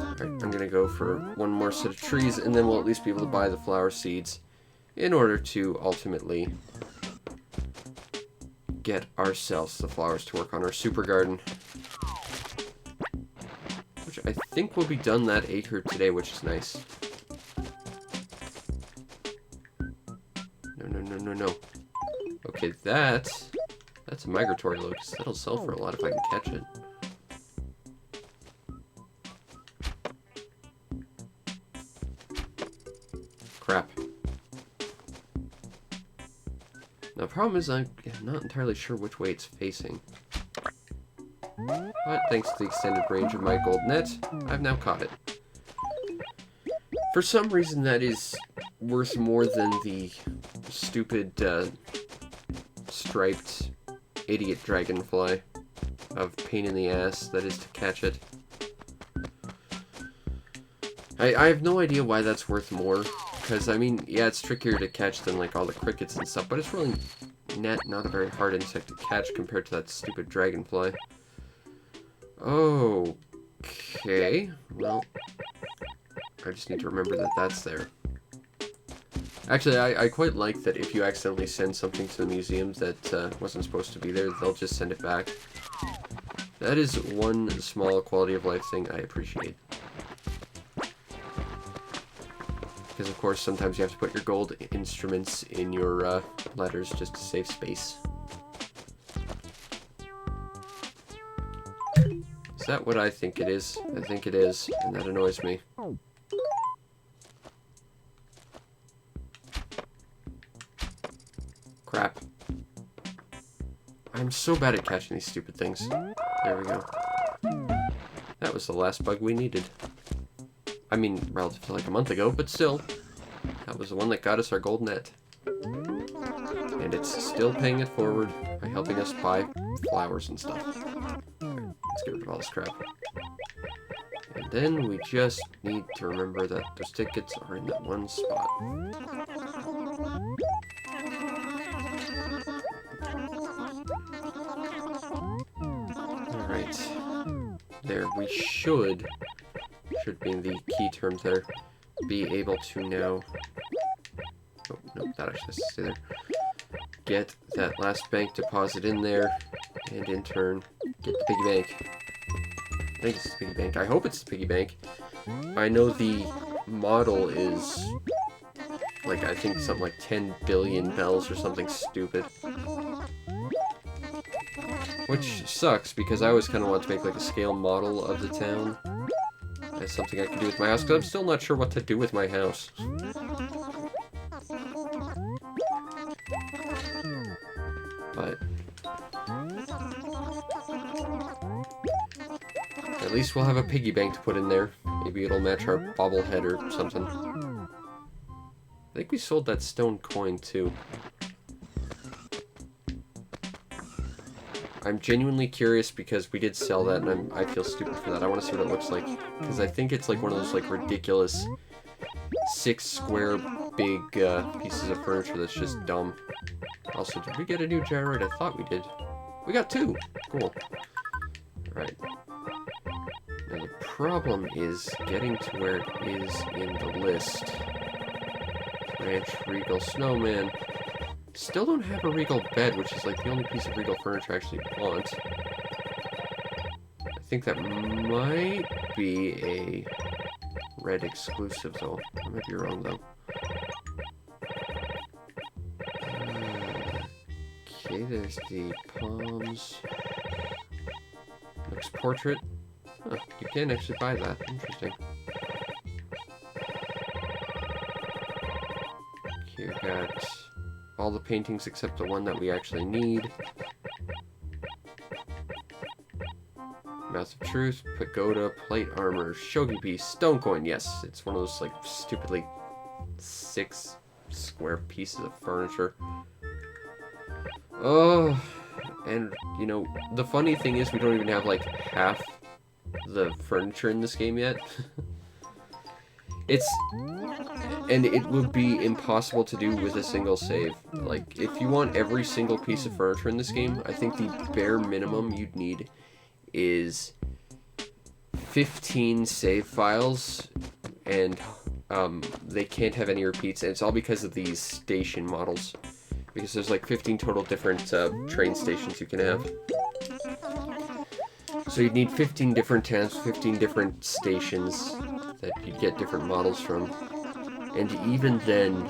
Alright, I'm gonna go for one more set of trees, and then we'll at least be able to buy the flower seeds in order to ultimately get ourselves the flowers to work on our super garden. Which I think will be done that acre today, which is nice. No. Okay, that's a migratory locust. That'll sell for a lot if I can catch it. Crap. Now, the problem is I'm not entirely sure which way it's facing. But thanks to the extended range of my gold net, I've now caught it. For some reason, that is worth more than the stupid, striped idiot dragonfly of pain in the ass that is to catch it. I have no idea why that's worth more, because, I mean, yeah, it's trickier to catch than, like, all the crickets and stuff, but it's really not a very hard insect to catch compared to that stupid dragonfly. Okay, well, I just need to remember that that's there. Actually, I quite like that if you accidentally send something to the museum that wasn't supposed to be there, they'll just send it back. That is one small quality of life thing I appreciate. Because, of course, sometimes you have to put your gold instruments in your letters just to save space. Is that what I think it is? I think it is, and that annoys me. Crap. I'm so bad at catching these stupid things. There we go. That was the last bug we needed. I mean, relative to like a month ago, but still. That was the one that got us our gold net. And it's still paying it forward by helping us buy flowers and stuff. Alright, let's get rid of all this crap. And then we just need to remember that those tickets are in that one spot. Alright. There, we should be the key terms there, be able to now, oh, no, that actually has to stay there, get that last bank deposit in there, and in turn, get the piggy bank. I think it's the piggy bank. I hope it's the piggy bank. I know the model is, like, I think something like 10 billion bells or something stupid. Which sucks, because I always kind of want to make, like, a scale model of the town. That's something I can do with my house, because I'm still not sure what to do with my house. But At least we'll have a piggy bank to put in there. Maybe it'll match our bobblehead or something. I think we sold that stone coin too. I'm genuinely curious because we did sell that, and I feel stupid for that. I want to see what it looks like, because I think it's like one of those like ridiculous 6 square big pieces of furniture that's just dumb. Also, did we get a new gyroid? I thought we did. We got 2. Cool. Alright. Now the problem is getting to where it is in the list. Ranch, Regal, Snowman. Still don't have a Regal bed, which is like the only piece of Regal furniture I actually want. I think that might be a red exclusive, though. I might be wrong, though. Okay, there's the palms. Looks portrait. Huh, you can actually buy that. Interesting. Okay, we got all the paintings except the one that we actually need. Mouth of Truth, Pagoda, Plate Armor, Shogi Piece, Stone Coin. Yes, it's one of those like stupidly 6 square pieces of furniture. Oh, and you know, the funny thing is we don't even have like half the furniture in this game yet. And it would be impossible to do with a single save. Like, if you want every single piece of furniture in this game, I think the bare minimum you'd need is 15 save files, and they can't have any repeats, and it's all because of these station models. Because there's like 15 total different train stations you can have. So you'd need 15 different towns, 15 different stations that you'd get different models from. And even then,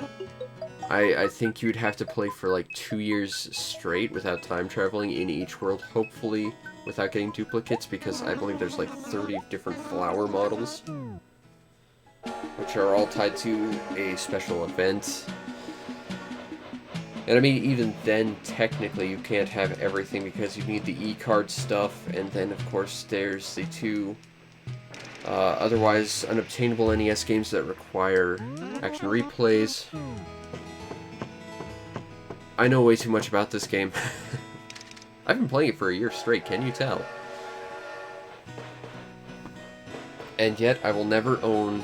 I think you'd have to play for like 2 years straight without time traveling in each world, hopefully without getting duplicates, because I believe there's like 30 different flower models, which are all tied to a special event. And I mean, even then, technically, you can't have everything because you need the e-card stuff, and then, of course, there's the 2 otherwise unobtainable NES games that require action replays. I know way too much about this game. I've been playing it for a year straight, can you tell? And yet, I will never own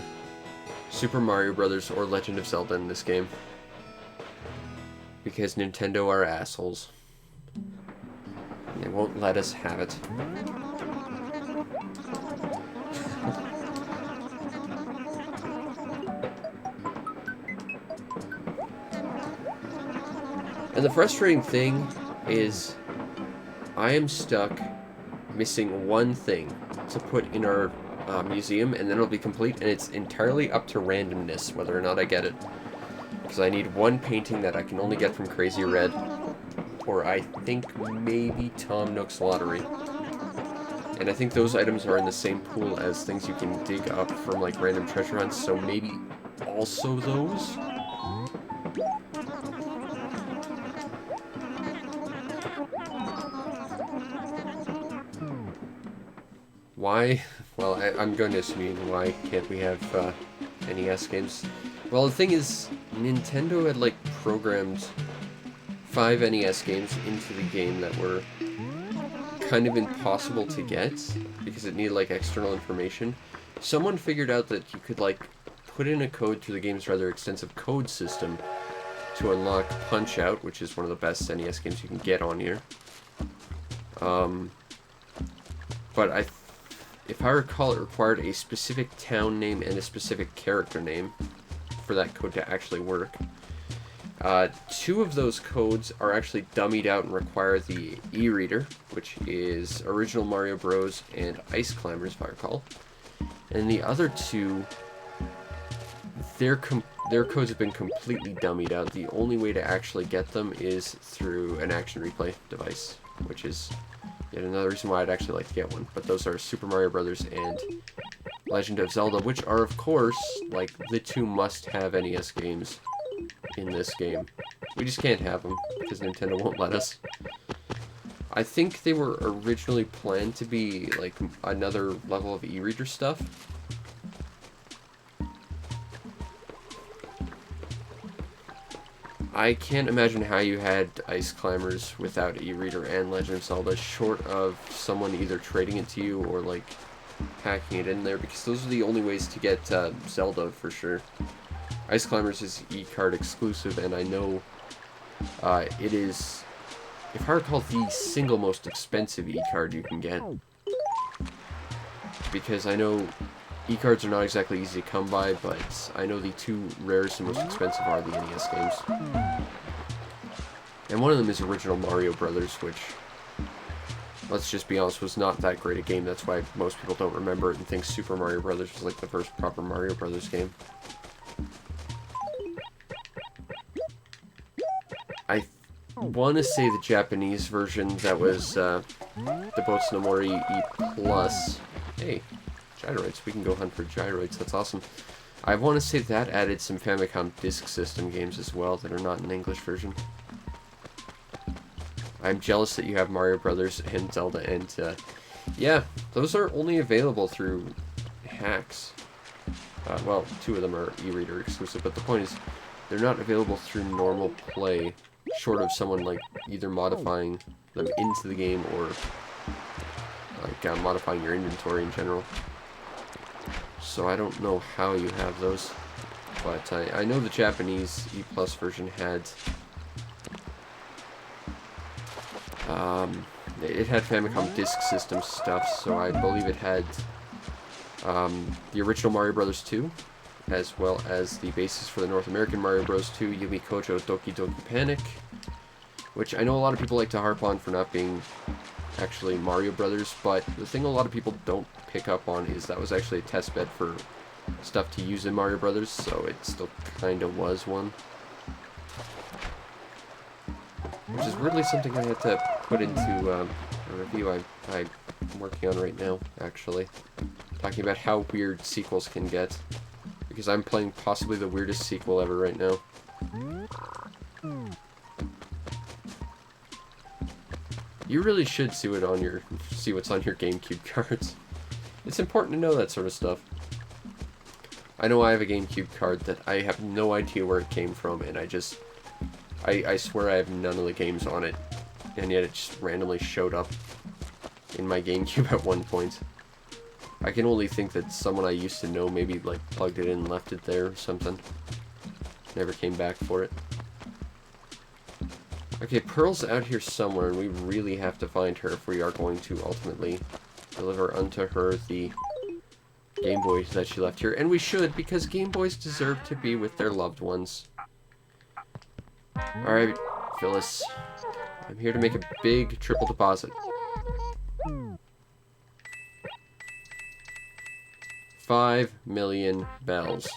Super Mario Bros. Or Legend of Zelda in this game. Because Nintendo are assholes. They won't let us have it. And the frustrating thing is, I am stuck missing one thing to put in our museum, and then it'll be complete, and it's entirely up to randomness whether or not I get it. Because I need one painting that I can only get from Crazy Red, or I think maybe Tom Nook's Lottery. And I think those items are in the same pool as things you can dig up from like random treasure hunts, so maybe also those? Why? Well, I'm going to assume why can't we have NES games? Well, the thing is, Nintendo had like programmed 5 NES games into the game that were kind of impossible to get because it needed like external information. Someone figured out that you could like put in a code through the game's rather extensive code system to unlock Punch-Out, which is one of the best NES games you can get on here. But if I recall, it required a specific town name and a specific character name for that code to actually work. 2 of those codes are actually dummied out and require the e-reader, which is Original Mario Bros. And Ice Climbers, if I recall. And the other 2, their codes have been completely dummied out. The only way to actually get them is through an action replay device, which is yet another reason why I'd actually like to get one. But those are Super Mario Bros. And Legend of Zelda, which are, of course, like, the 2 must-have NES games in this game. We just can't have them, because Nintendo won't let us. I think they were originally planned to be, like, another level of e-reader stuff. I can't imagine how you had Ice Climbers without e-reader and Legend of Zelda, short of someone either trading it to you or, like, packing it in there, because those are the only ways to get Zelda, for sure. Ice Climbers is e-card exclusive, and I know it is, if I recall, the single most expensive e-card you can get. Because I know e-cards are not exactly easy to come by, but I know the two rarest and most expensive are the NES games. And one of them is original Mario Brothers, which, let's just be honest, was not that great a game. That's why most people don't remember it and think Super Mario Brothers was like the first proper Mario Brothers game. I want to say the Japanese version that was the Boats no Mori E+. Hey, gyroids. We can go hunt for gyroids. That's awesome. I want to say that added some Famicom Disk System games as well that are not in the English version. I'm jealous that you have Mario Brothers and Zelda, and yeah, those are only available through hacks. Well, two of them are e-reader exclusive, but the point is, they're not available through normal play, short of someone like either modifying them into the game or like modifying your inventory in general. So I don't know how you have those, but I know the Japanese E+ version had it had Famicom Disk System stuff, so I believe it had the original Mario Bros. 2, as well as the basis for the North American Mario Bros. 2, Yumi Kojo Doki Doki Panic, which I know a lot of people like to harp on for not being actually Mario Brothers, but the thing a lot of people don't pick up on is that was actually a test bed for stuff to use in Mario Brothers, so it still kind of was one. Which is weirdly something I had to put into a review I'm working on right now, actually. Talking about how weird sequels can get. Because I'm playing possibly the weirdest sequel ever right now. You really should see what's on your GameCube cards. It's important to know that sort of stuff. I know I have a GameCube card that I have no idea where it came from, and I swear I have none of the games on it, and yet it just randomly showed up in my GameCube at one point. I can only think that someone I used to know maybe like plugged it in and left it there or something. Never came back for it. Okay, Pearl's out here somewhere, and we really have to find her if we are going to ultimately deliver unto her the Game Boy that she left here. And we should, because Game Boys deserve to be with their loved ones. Alright, Phyllis. I'm here to make a big triple deposit. 5 million bells.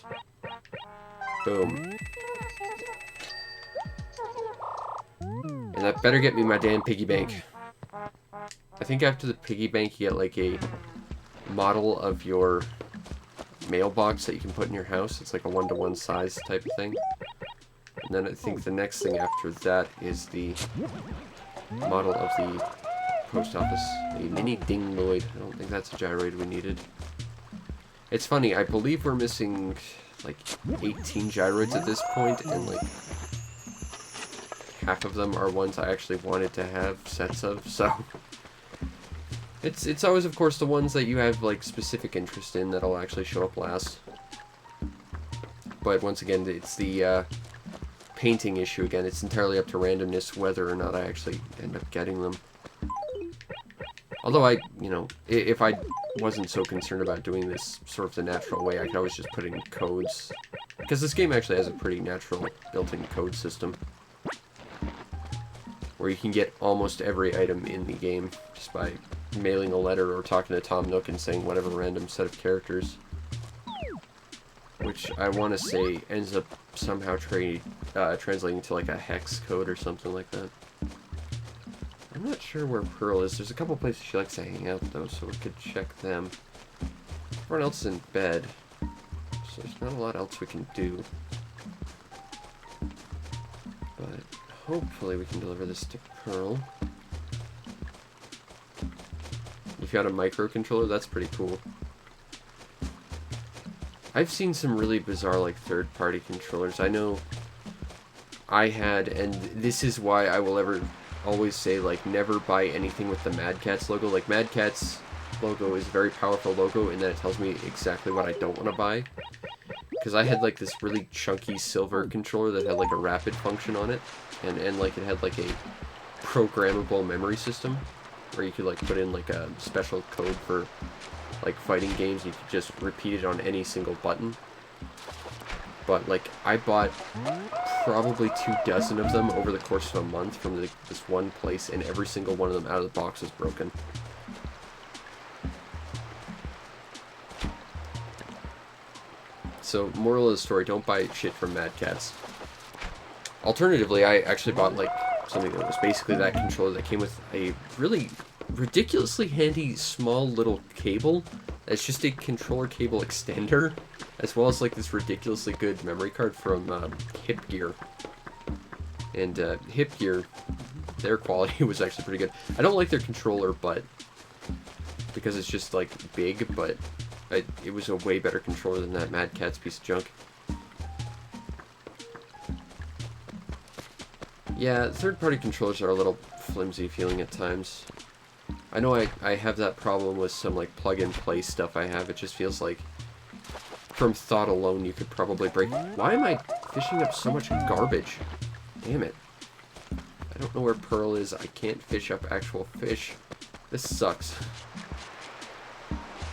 Boom. And that better get me my damn piggy bank. I think after the piggy bank you get like a model of your mailbox that you can put in your house. It's like a 1-to-1 size type of thing. And then I think the next thing after that is the model of the post office. A mini dingloid. I don't think that's a gyroid we needed. It's funny, I believe we're missing like 18 gyroids at this point, and like half of them are ones I actually wanted to have sets of, so it's always, of course, the ones that you have like specific interest in that'll actually show up last. But once again, it's the painting issue again. It's entirely up to randomness whether or not I actually end up getting them. Although if I wasn't so concerned about doing this sort of the natural way, I could always just put in codes. Because this game actually has a pretty natural built-in code system. Where you can get almost every item in the game just by mailing a letter or talking to Tom Nook and saying whatever random set of characters. Which I want to say ends up somehow translating to like a hex code or something like that. I'm not sure where Pearl is. There's a couple places she likes to hang out, though, so we could check them. Everyone else is in bed, so there's not a lot else we can do. But hopefully we can deliver this to Pearl. if you had a microcontroller, that's pretty cool. I've seen some really bizarre, like, third-party controllers. I know I had, and this is why I will always say, like, never buy anything with the Mad Catz logo. Like, Mad Catz logo is a very powerful logo in that it tells me exactly what I don't want to buy. Because I had, like, this really chunky silver controller that had, like, a rapid function on it. And like, it had, like, a programmable memory system where you could, like, put in, like, a special code for, like, fighting games. You could just repeat it on any single button. But, like, I bought probably 24 of them over the course of a month from this one place, and every single one of them out of the box was broken. So, moral of the story, don't buy shit from Mad Catz. Alternatively, I actually bought, like, something that was basically that controller that came with a really ridiculously handy small little cable. It's just a controller cable extender, as well as, like, this ridiculously good memory card from Hip Gear. And Hip Gear, their quality was actually pretty good. I don't like their controller, but because it's just, like, big, but it was a way better controller than that Mad Catz piece of junk. Yeah, third-party controllers are a little flimsy feeling at times. I know I have that problem with some, like, plug-and-play stuff I have. It just feels like, from thought alone, you could probably break... Why am I fishing up so much garbage? Damn it. I don't know where Pearl is. I can't fish up actual fish. This sucks.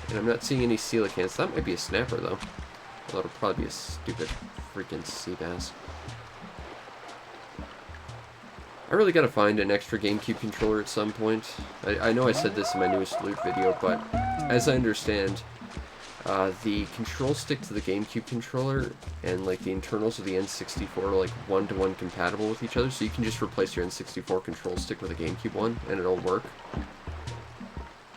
And I'm not seeing any coelacanths. That might be a snapper, though. Although it'll probably be a stupid freaking sea bass. I really gotta find an extra GameCube controller at some point. I know I said this in my newest loot video, but as I understand, the control stick to the GameCube controller and, like, the internals of the N64 are, like, one-to-one compatible with each other, so you can just replace your N64 control stick with a GameCube one, and it'll work.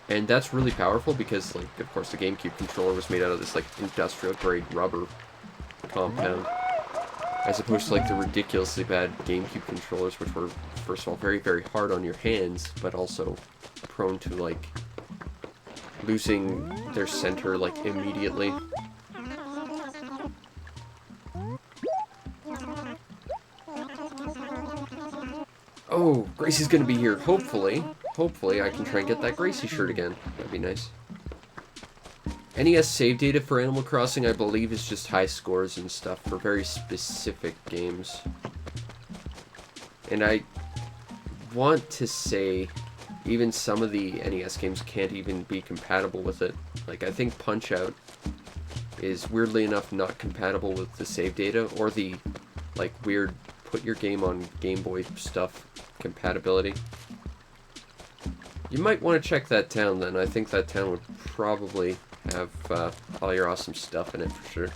And that's really powerful because, like, of course, the GameCube controller was made out of this, like, industrial-grade rubber compound, as opposed to, like, the ridiculously bad GameCube controllers, which were, first of all, very, very hard on your hands, but also prone to, like, losing their center, like, immediately. Oh, Gracie's gonna be here. Hopefully I can try and get that Gracie shirt again. That'd be nice. NES save data for Animal Crossing, I believe, is just high scores and stuff for very specific games. And I want to say even some of the NES games can't even be compatible with it. Like, I think Punch-Out is weirdly enough not compatible with the save data, or the, like, weird put your game on Game Boy stuff compatibility. You might want to check that town then. I think that town would probably have all your awesome stuff in it for sure.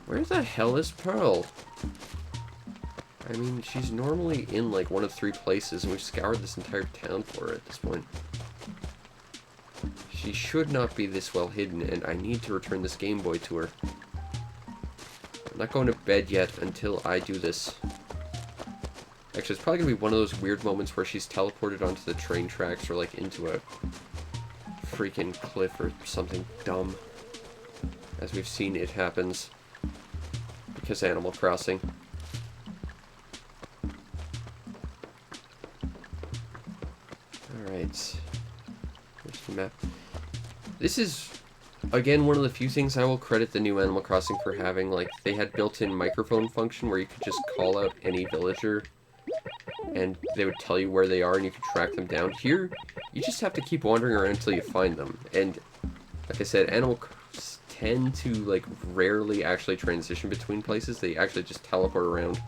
Where the hell is Pearl? I mean, she's normally in, like, one of 3 places, and we've scoured this entire town for her at this point. She should not be this well hidden, and I need to return this Game Boy to her. I'm not going to bed yet until I do this. Actually, it's probably going to be one of those weird moments where she's teleported onto the train tracks or, like, into a freaking cliff or something dumb. As we've seen, it happens. Because Animal Crossing. Alright. Here's the map. This is, again, one of the few things I will credit the new Animal Crossing for having. Like, they had built-in microphone function where you could just call out any villager and they would tell you where they are and you could track them down. Here, you just have to keep wandering around until you find them. And, like I said, animals tend to, like, rarely actually transition between places. They actually just teleport around.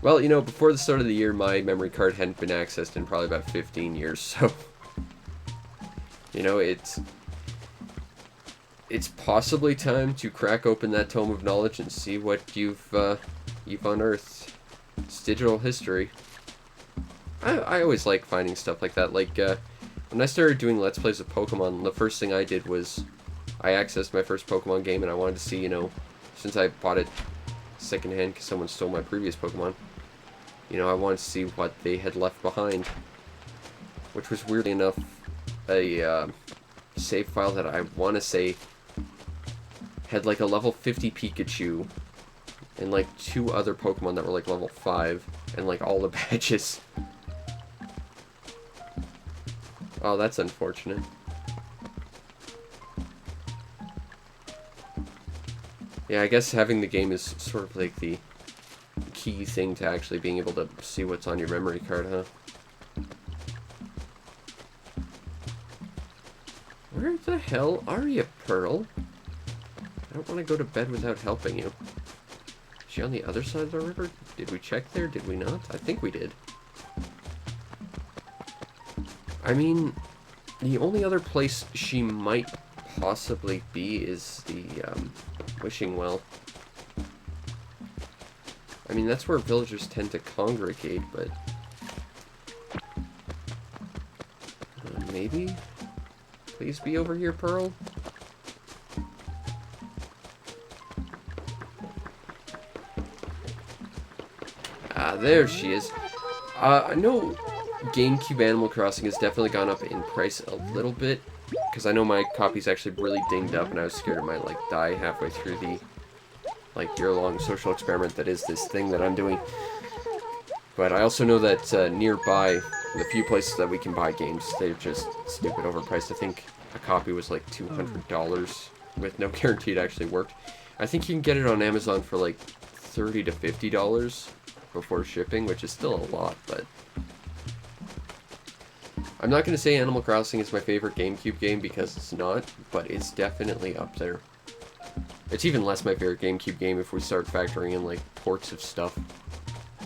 Well, you know, before the start of the year, my memory card hadn't been accessed in probably about 15 years, so... You know, it's possibly time to crack open that tome of knowledge and see what you've unearthed. It's digital history. I always like finding stuff like that. Like, when I started doing Let's Plays of Pokemon, the first thing I did was I accessed my first Pokemon game, and I wanted to see, you know, since I bought it secondhand because someone stole my previous Pokemon, you know, I wanted to see what they had left behind. Which was, weirdly enough, a save file that I want to say had like a level 50 Pikachu and like 2 other Pokemon that were like level 5 and like all the badges. Oh, that's unfortunate. Yeah, I guess having the game is sort of like the key thing to actually being able to see what's on your memory card, huh? Where the hell are you, Pearl? I don't want to go to bed without helping you. Is she on the other side of the river? Did we check there? Did we not? I think we did. I mean, the only other place she might possibly be is the wishing well. I mean, that's where villagers tend to congregate, but maybe? Please be over here, Pearl. Ah, there she is. I know GameCube Animal Crossing has definitely gone up in price a little bit, because I know my copy's actually really dinged up, and I was scared it might, like, die halfway through the, like, year-long social experiment that is this thing that I'm doing. But I also know that nearby, the few places that we can buy games, they're just stupid overpriced. I think a copy was like $200 with no guarantee it actually worked. I think you can get it on Amazon for like $30 to $50 before shipping, which is still a lot, but I'm not going to say Animal Crossing is my favorite GameCube game because it's not, but it's definitely up there. It's even less my favorite GameCube game if we start factoring in like ports of stuff.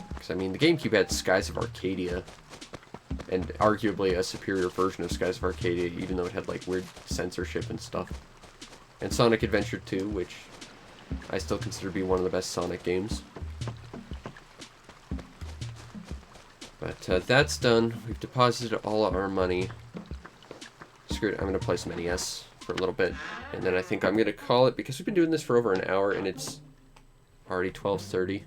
Because I mean, the GameCube had Skies of Arcadia, and arguably a superior version of Skies of Arcadia, even though it had like weird censorship and stuff. And Sonic Adventure 2, which I still consider to be one of the best Sonic games. But that's done. We've deposited all of our money. Screw it, I'm going to play some NES for a little bit, and then I think I'm going to call it, because we've been doing this for over an hour, and it's already 12:30.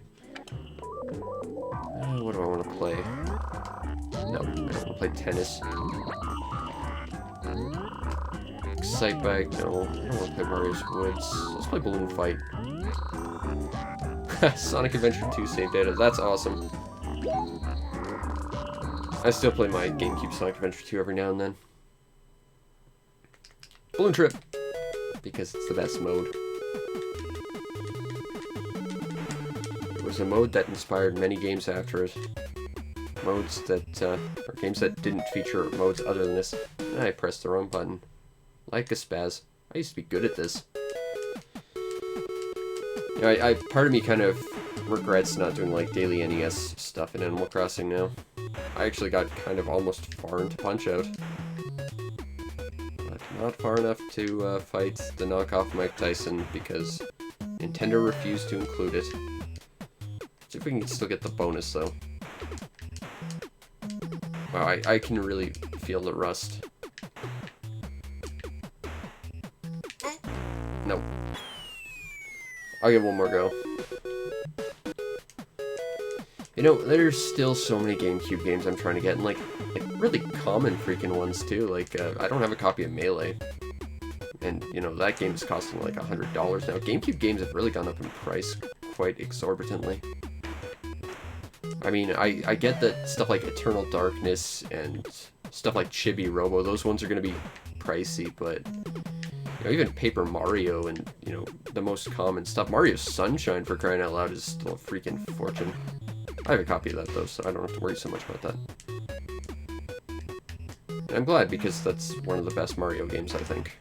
What do I want to play? No, I don't want to play tennis. Excite Bike, no. I don't want to play Mario's Woods. Let's play Balloon Fight. Sonic Adventure 2 save data, that's awesome. I still play my GameCube Sonic Adventure 2 every now and then. Balloon Trip, because it's the best mode. It was a mode that inspired many games after it. Modes that, or games that didn't feature modes other than this. I pressed the wrong button. Like a spaz. I used to be good at this. You know, part of me kind of regrets not doing like daily NES stuff in Animal Crossing now. I actually got kind of almost far into Punch-Out. But not far enough to fight the knockoff Mike Tyson because Nintendo refused to include it. See if we can still get the bonus though. Wow, I can really feel the rust. No. I'll give one more go. You know, there's still so many GameCube games I'm trying to get, and like really common freaking ones too. Like, I don't have a copy of Melee. And, you know, that game is costing like $100 now. GameCube games have really gone up in price quite exorbitantly. I mean, I get that stuff like Eternal Darkness and stuff like Chibi Robo, those ones are going to be pricey, but you know, even Paper Mario and, you know, the most common stuff. Mario Sunshine, for crying out loud, is still a freaking fortune. I have a copy of that, though, so I don't have to worry so much about that. And I'm glad, because that's one of the best Mario games, I think.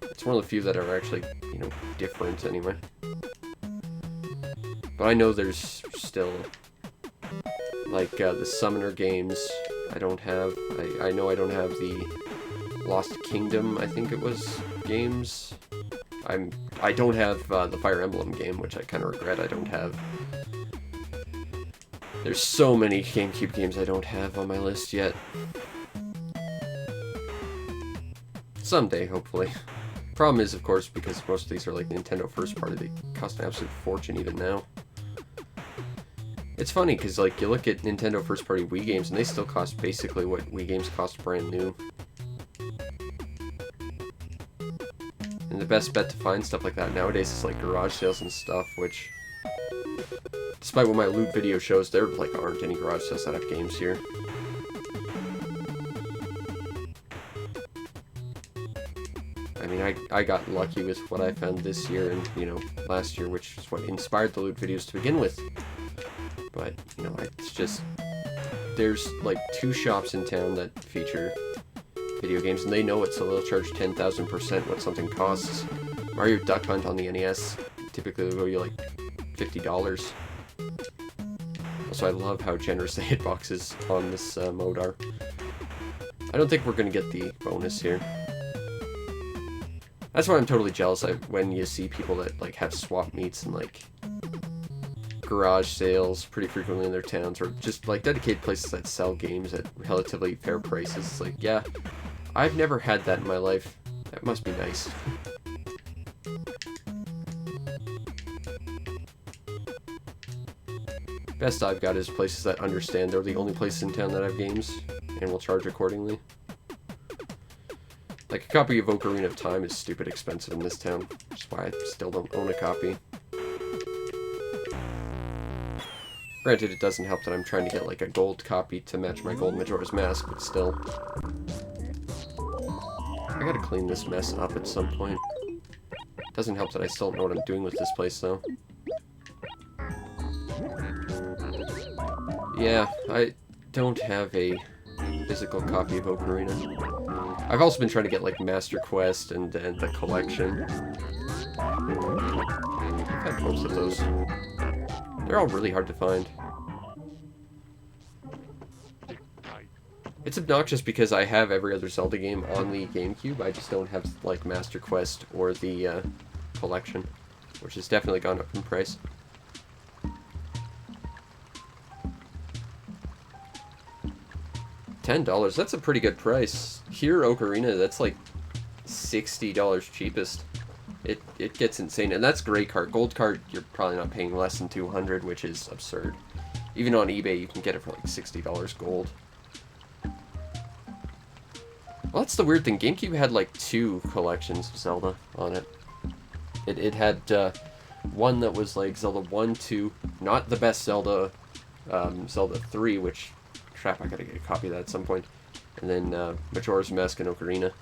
It's one of the few that are actually, you know, different, anyway. But I know there's still, like, the Summoner games I don't have. I know I don't have the Lost Kingdom, I think it was, games. I don't have the Fire Emblem game, which I kind of regret I don't have. There's so many GameCube games I don't have on my list yet. Someday, hopefully. Problem is, of course, because most of these are like Nintendo first party, they cost an absolute fortune even now. It's funny, because, like, you look at Nintendo first-party Wii games, and they still cost basically what Wii games cost brand new. And the best bet to find stuff like that nowadays is, like, garage sales and stuff, which, despite what my loot video shows, there, like, aren't any garage sales that have games here. I mean, I got lucky with what I found this year and, you know, last year, which is what inspired the loot videos to begin with. But, you know, it's just, there's, like, 2 shops in town that feature video games, and they know it, so they'll charge 10,000% what something costs. Mario Duck Hunt on the NES, typically will go you, like, $50. Also, I love how generous the hitboxes on this mode are. I don't think we're gonna get the bonus here. That's why I'm totally jealous when you see people that, like, have swap meets and, like, garage sales pretty frequently in their towns, or just, like, dedicated places that sell games at relatively fair prices. It's like, yeah, I've never had that in my life. That must be nice. Best I've got is places that understand they're the only places in town that have games, and will charge accordingly. Like, a copy of Ocarina of Time is stupid expensive in this town, which is why I still don't own a copy. Granted, it doesn't help that I'm trying to get, like, a gold copy to match my gold Majora's Mask, but still. I gotta clean this mess up at some point. Doesn't help that I still don't know what I'm doing with this place, though. Yeah, I don't have a physical copy of Ocarina. I've also been trying to get, like, Master Quest and the collection. I've had most of those. They're all really hard to find. It's obnoxious because I have every other Zelda game on the GameCube. I just don't have, like, Master Quest or the collection, which has definitely gone up in price. $10, that's a pretty good price. Here, Ocarina, that's like $60 cheapest. It gets insane, and that's gray card. Gold card, you're probably not paying less than $200, which is absurd. Even on eBay, you can get it for like $60 gold. Well, that's the weird thing. GameCube had like 2 collections of Zelda on it. It had one that was like Zelda 1, 2, not the best Zelda, Zelda 3, which, crap, I gotta get a copy of that at some point. And then Majora's Mask and Ocarina.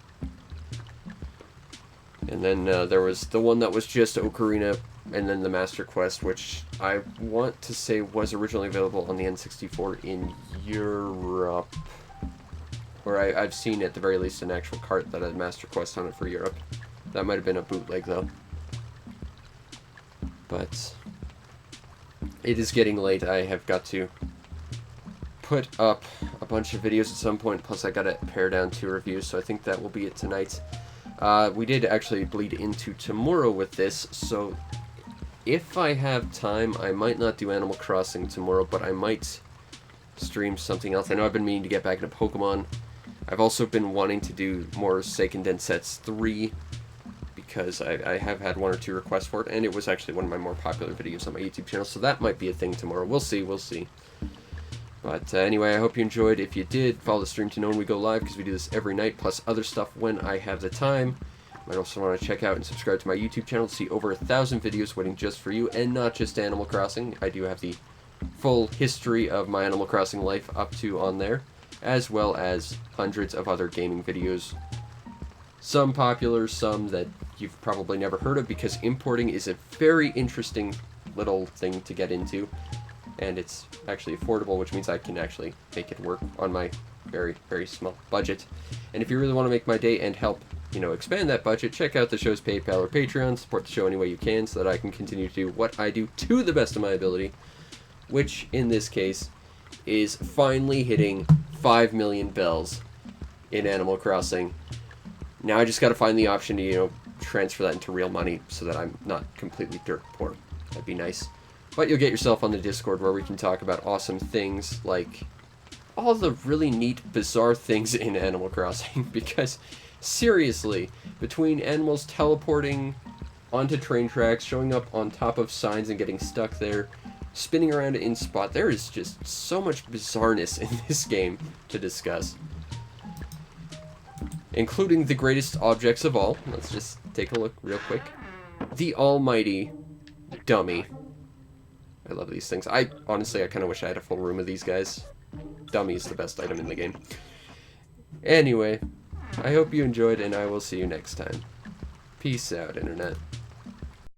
And then there was the one that was just Ocarina, and then the Master Quest, which I want to say was originally available on the N64 in Europe. Or I've seen at the very least an actual cart that had Master Quest on it for Europe. That might have been a bootleg though. But it is getting late. I have got to put up a bunch of videos at some point, plus I gotta pare down 2 reviews, so I think that will be it tonight. We did actually bleed into tomorrow with this, so if I have time, I might not do Animal Crossing tomorrow, but I might stream something else. I know I've been meaning to get back into Pokemon. I've also been wanting to do more Seiken Densetsu 3, because I have had 1 or 2 requests for it, and it was actually one of my more popular videos on my YouTube channel, so that might be a thing tomorrow. We'll see, we'll see. But anyway, I hope you enjoyed. If you did, follow the stream to know when we go live, because we do this every night, plus other stuff when I have the time. You might also want to check out and subscribe to my YouTube channel to see over 1,000 videos waiting just for you, and not just Animal Crossing. I do have the full history of my Animal Crossing life up to on there, as well as hundreds of other gaming videos. Some popular, some that you've probably never heard of, because importing is a very interesting little thing to get into. And it's actually affordable, which means I can actually make it work on my very, very small budget. And if you really want to make my day and help, you know, expand that budget, check out the show's PayPal or Patreon. Support the show any way you can so that I can continue to do what I do to the best of my ability, which in this case is finally hitting 5 million bells in Animal Crossing. Now I just got to find the option to, you know, transfer that into real money so that I'm not completely dirt poor. That'd be nice. But you'll get yourself on the Discord where we can talk about awesome things like all the really neat, bizarre things in Animal Crossing. Because, seriously, between animals teleporting onto train tracks, showing up on top of signs and getting stuck there, spinning around in spot. There is just so much bizarreness in this game to discuss, including the greatest objects of all. Let's just take a look real quick. The almighty dummy. I love these things. Honestly, I kind of wish I had a full room of these guys. Dummy's the best item in the game. Anyway, I hope you enjoyed, and I will see you next time. Peace out, Internet.